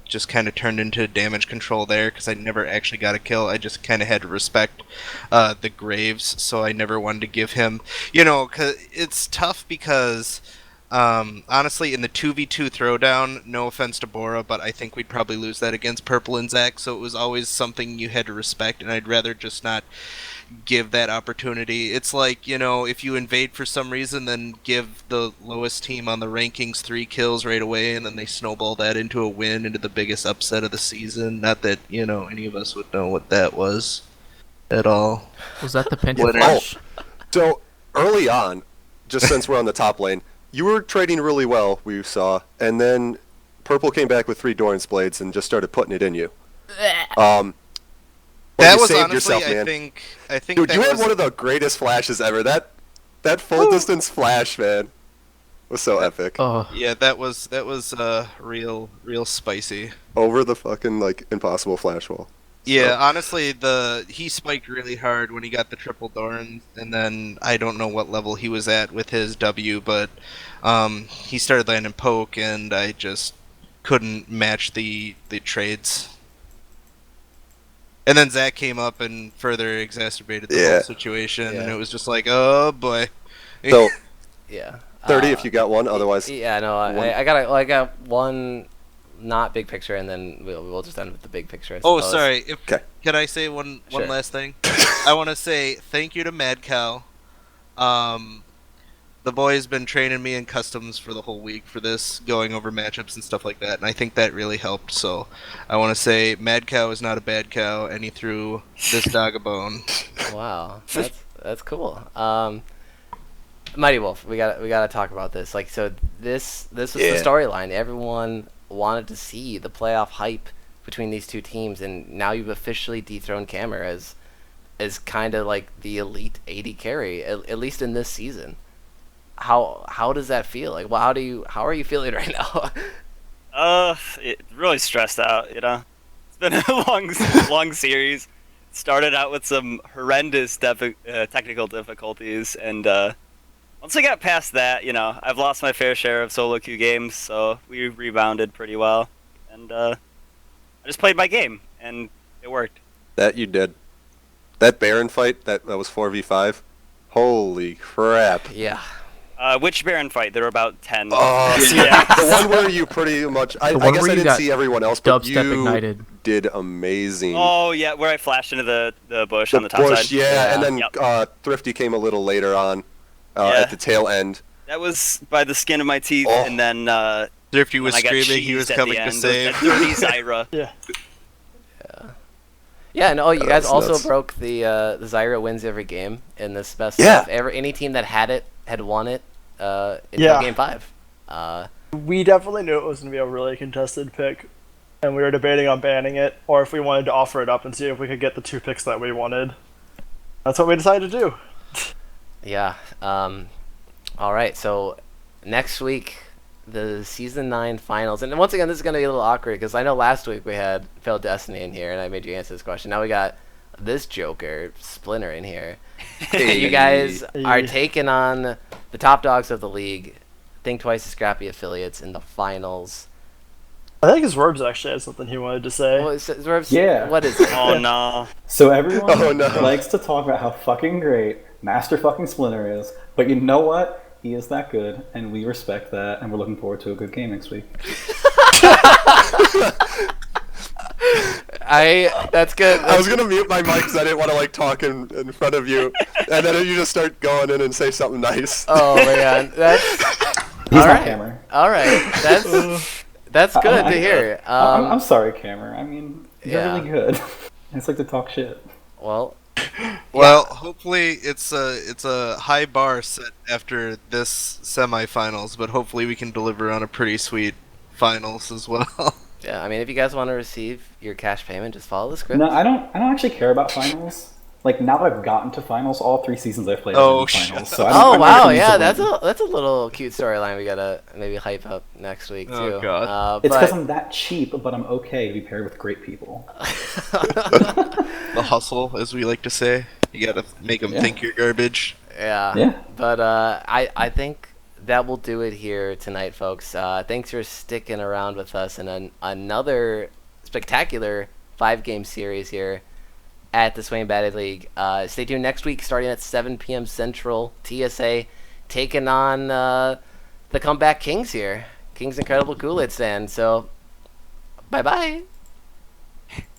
just kind of turned into damage control there, because I never actually got a kill. I just kind of had to respect the Graves, so I never wanted to give him, 'cause it's tough because... honestly, in the 2v2 throwdown, no offense to Bora, but I think we'd probably lose that against Purple and Zach, so it was always something you had to respect, and I'd rather just not give that opportunity. It's like, if you invade for some reason, then give the lowest team on the rankings 3 kills right away, and then they snowball that into a win, into the biggest upset of the season. Not that, any of us would know what that was at all. Was that the Pinter Winner. Flash? so early on, just since we're on the top lane, you were trading really well, we saw, and then Purple came back with 3 Doran's Blades and just started putting it in you. But That you was saved honestly, yourself, man. I think Dude, that you had was... one of the greatest flashes ever. That That full distance flash, man, was so epic. Oh, Yeah, that was real spicy. Over the fucking like impossible flash wall. Yeah, honestly, he spiked really hard when he got the triple Dorn, and then I don't know what level he was at with his W, but he started landing poke, and I just couldn't match the trades. And then Zach came up and further exacerbated the whole situation, and Yeah. it was just like, oh boy. So Yeah. 30 if you got one, otherwise. Yeah, no, I got one not big picture, and then we'll just end with the big picture. I Oh, suppose. sorry. Okay. Can I say one Sure. last thing? I want to say thank you to Mad Cow. The boy's been training me in customs for the whole week for this, going over matchups and stuff like that, and I think that really helped. So I want to say Mad Cow is not a bad cow, and he threw this dog a bone. Wow, that's cool. Mighty Wolf, we gotta talk about this. Like, so this was the storyline. Everyone wanted to see the playoff hype between these two teams, and now you've officially dethroned Cameron as kind of like the elite AD carry, at least in this season. How does that feel? Like, well, how are you feeling right now? Really stressed out. You know, it's been a long series. Started out with some horrendous technical difficulties, and once I got past that, you know, I've lost my fair share of solo queue games, so we rebounded pretty well, and I just played my game, and it worked. That you did. That Baron fight, that was 4v5. Holy crap. Yeah. Which Baron fight? There were about 10. Oh, yeah. the one where you pretty much. I one guess where I you didn't got see everyone else, but dubstep you ignited. did amazing. Oh, yeah, where I flashed into the bush on the top bush, side. yeah, and then Yep. Thrifty came a little later on Yeah. at the tail end. That was by the skin of my teeth, Oh. and then Thrifty was when I got screaming he was cheesed at coming the to end, save. that dirty Zyra. Yeah. Yeah, no, you guys That's also nuts. broke the Zyra wins every game in this best Yeah. of. Any team that had won it until Yeah. game 5. We definitely knew it was going to be a really contested pick, and we were debating on banning it, or if we wanted to offer it up and see if we could get the 2 picks that we wanted. That's what we decided to do. Yeah. All right. So next week, the season 9 finals, and once again, this is gonna be a little awkward because I know last week we had Phil Destiny in here, and I made you answer this question. Now we got this Joker Splinter in here. You guys are taking on the top dogs of the league. Think Twice the Scrappy affiliates in the finals. I think his Rorbs actually had something he wanted to say. Well, Zorbs, Yeah. what is it? Oh no. So everyone Oh, no. likes to talk about how fucking great Master fucking Splinter is, but you know what? He is that good, and we respect that, and we're looking forward to a good game next week. That's good. I was gonna mute my mic because I didn't want to like talk in front of you, and then you just start going in and say something nice. Oh man, that's He's all not right. Cameron. All right, that's good to hear. I'm sorry, Cameron. I mean, you're yeah. really good. I just like to talk shit. Well, Well, hopefully it's a high bar set after this semifinals, but hopefully we can deliver on a pretty sweet finals as well. yeah. I mean, if you guys want to receive your cash payment, just follow the script. No, I don't actually care about finals. Like, now that I've gotten to finals, all 3 seasons I've played Oh, have been shut finals. So I don't, Oh I'm not wow, gonna use yeah, the win. that's a little cute storyline we gotta maybe hype up next week too. Oh, God. It's but- because I'm that cheap, but I'm okay to be paired with great people. The hustle, as we like to say. You gotta make them Yeah. think you're garbage. Yeah. Yeah. But I think that will do it here tonight, folks. Thanks for sticking around with us in another spectacular 5-game series here at the Swain Batted League. Stay tuned next week, starting at 7 p.m. Central. TSA taking on the comeback Kings here. Kings Incredible Kool-Aid Stand. So, bye-bye.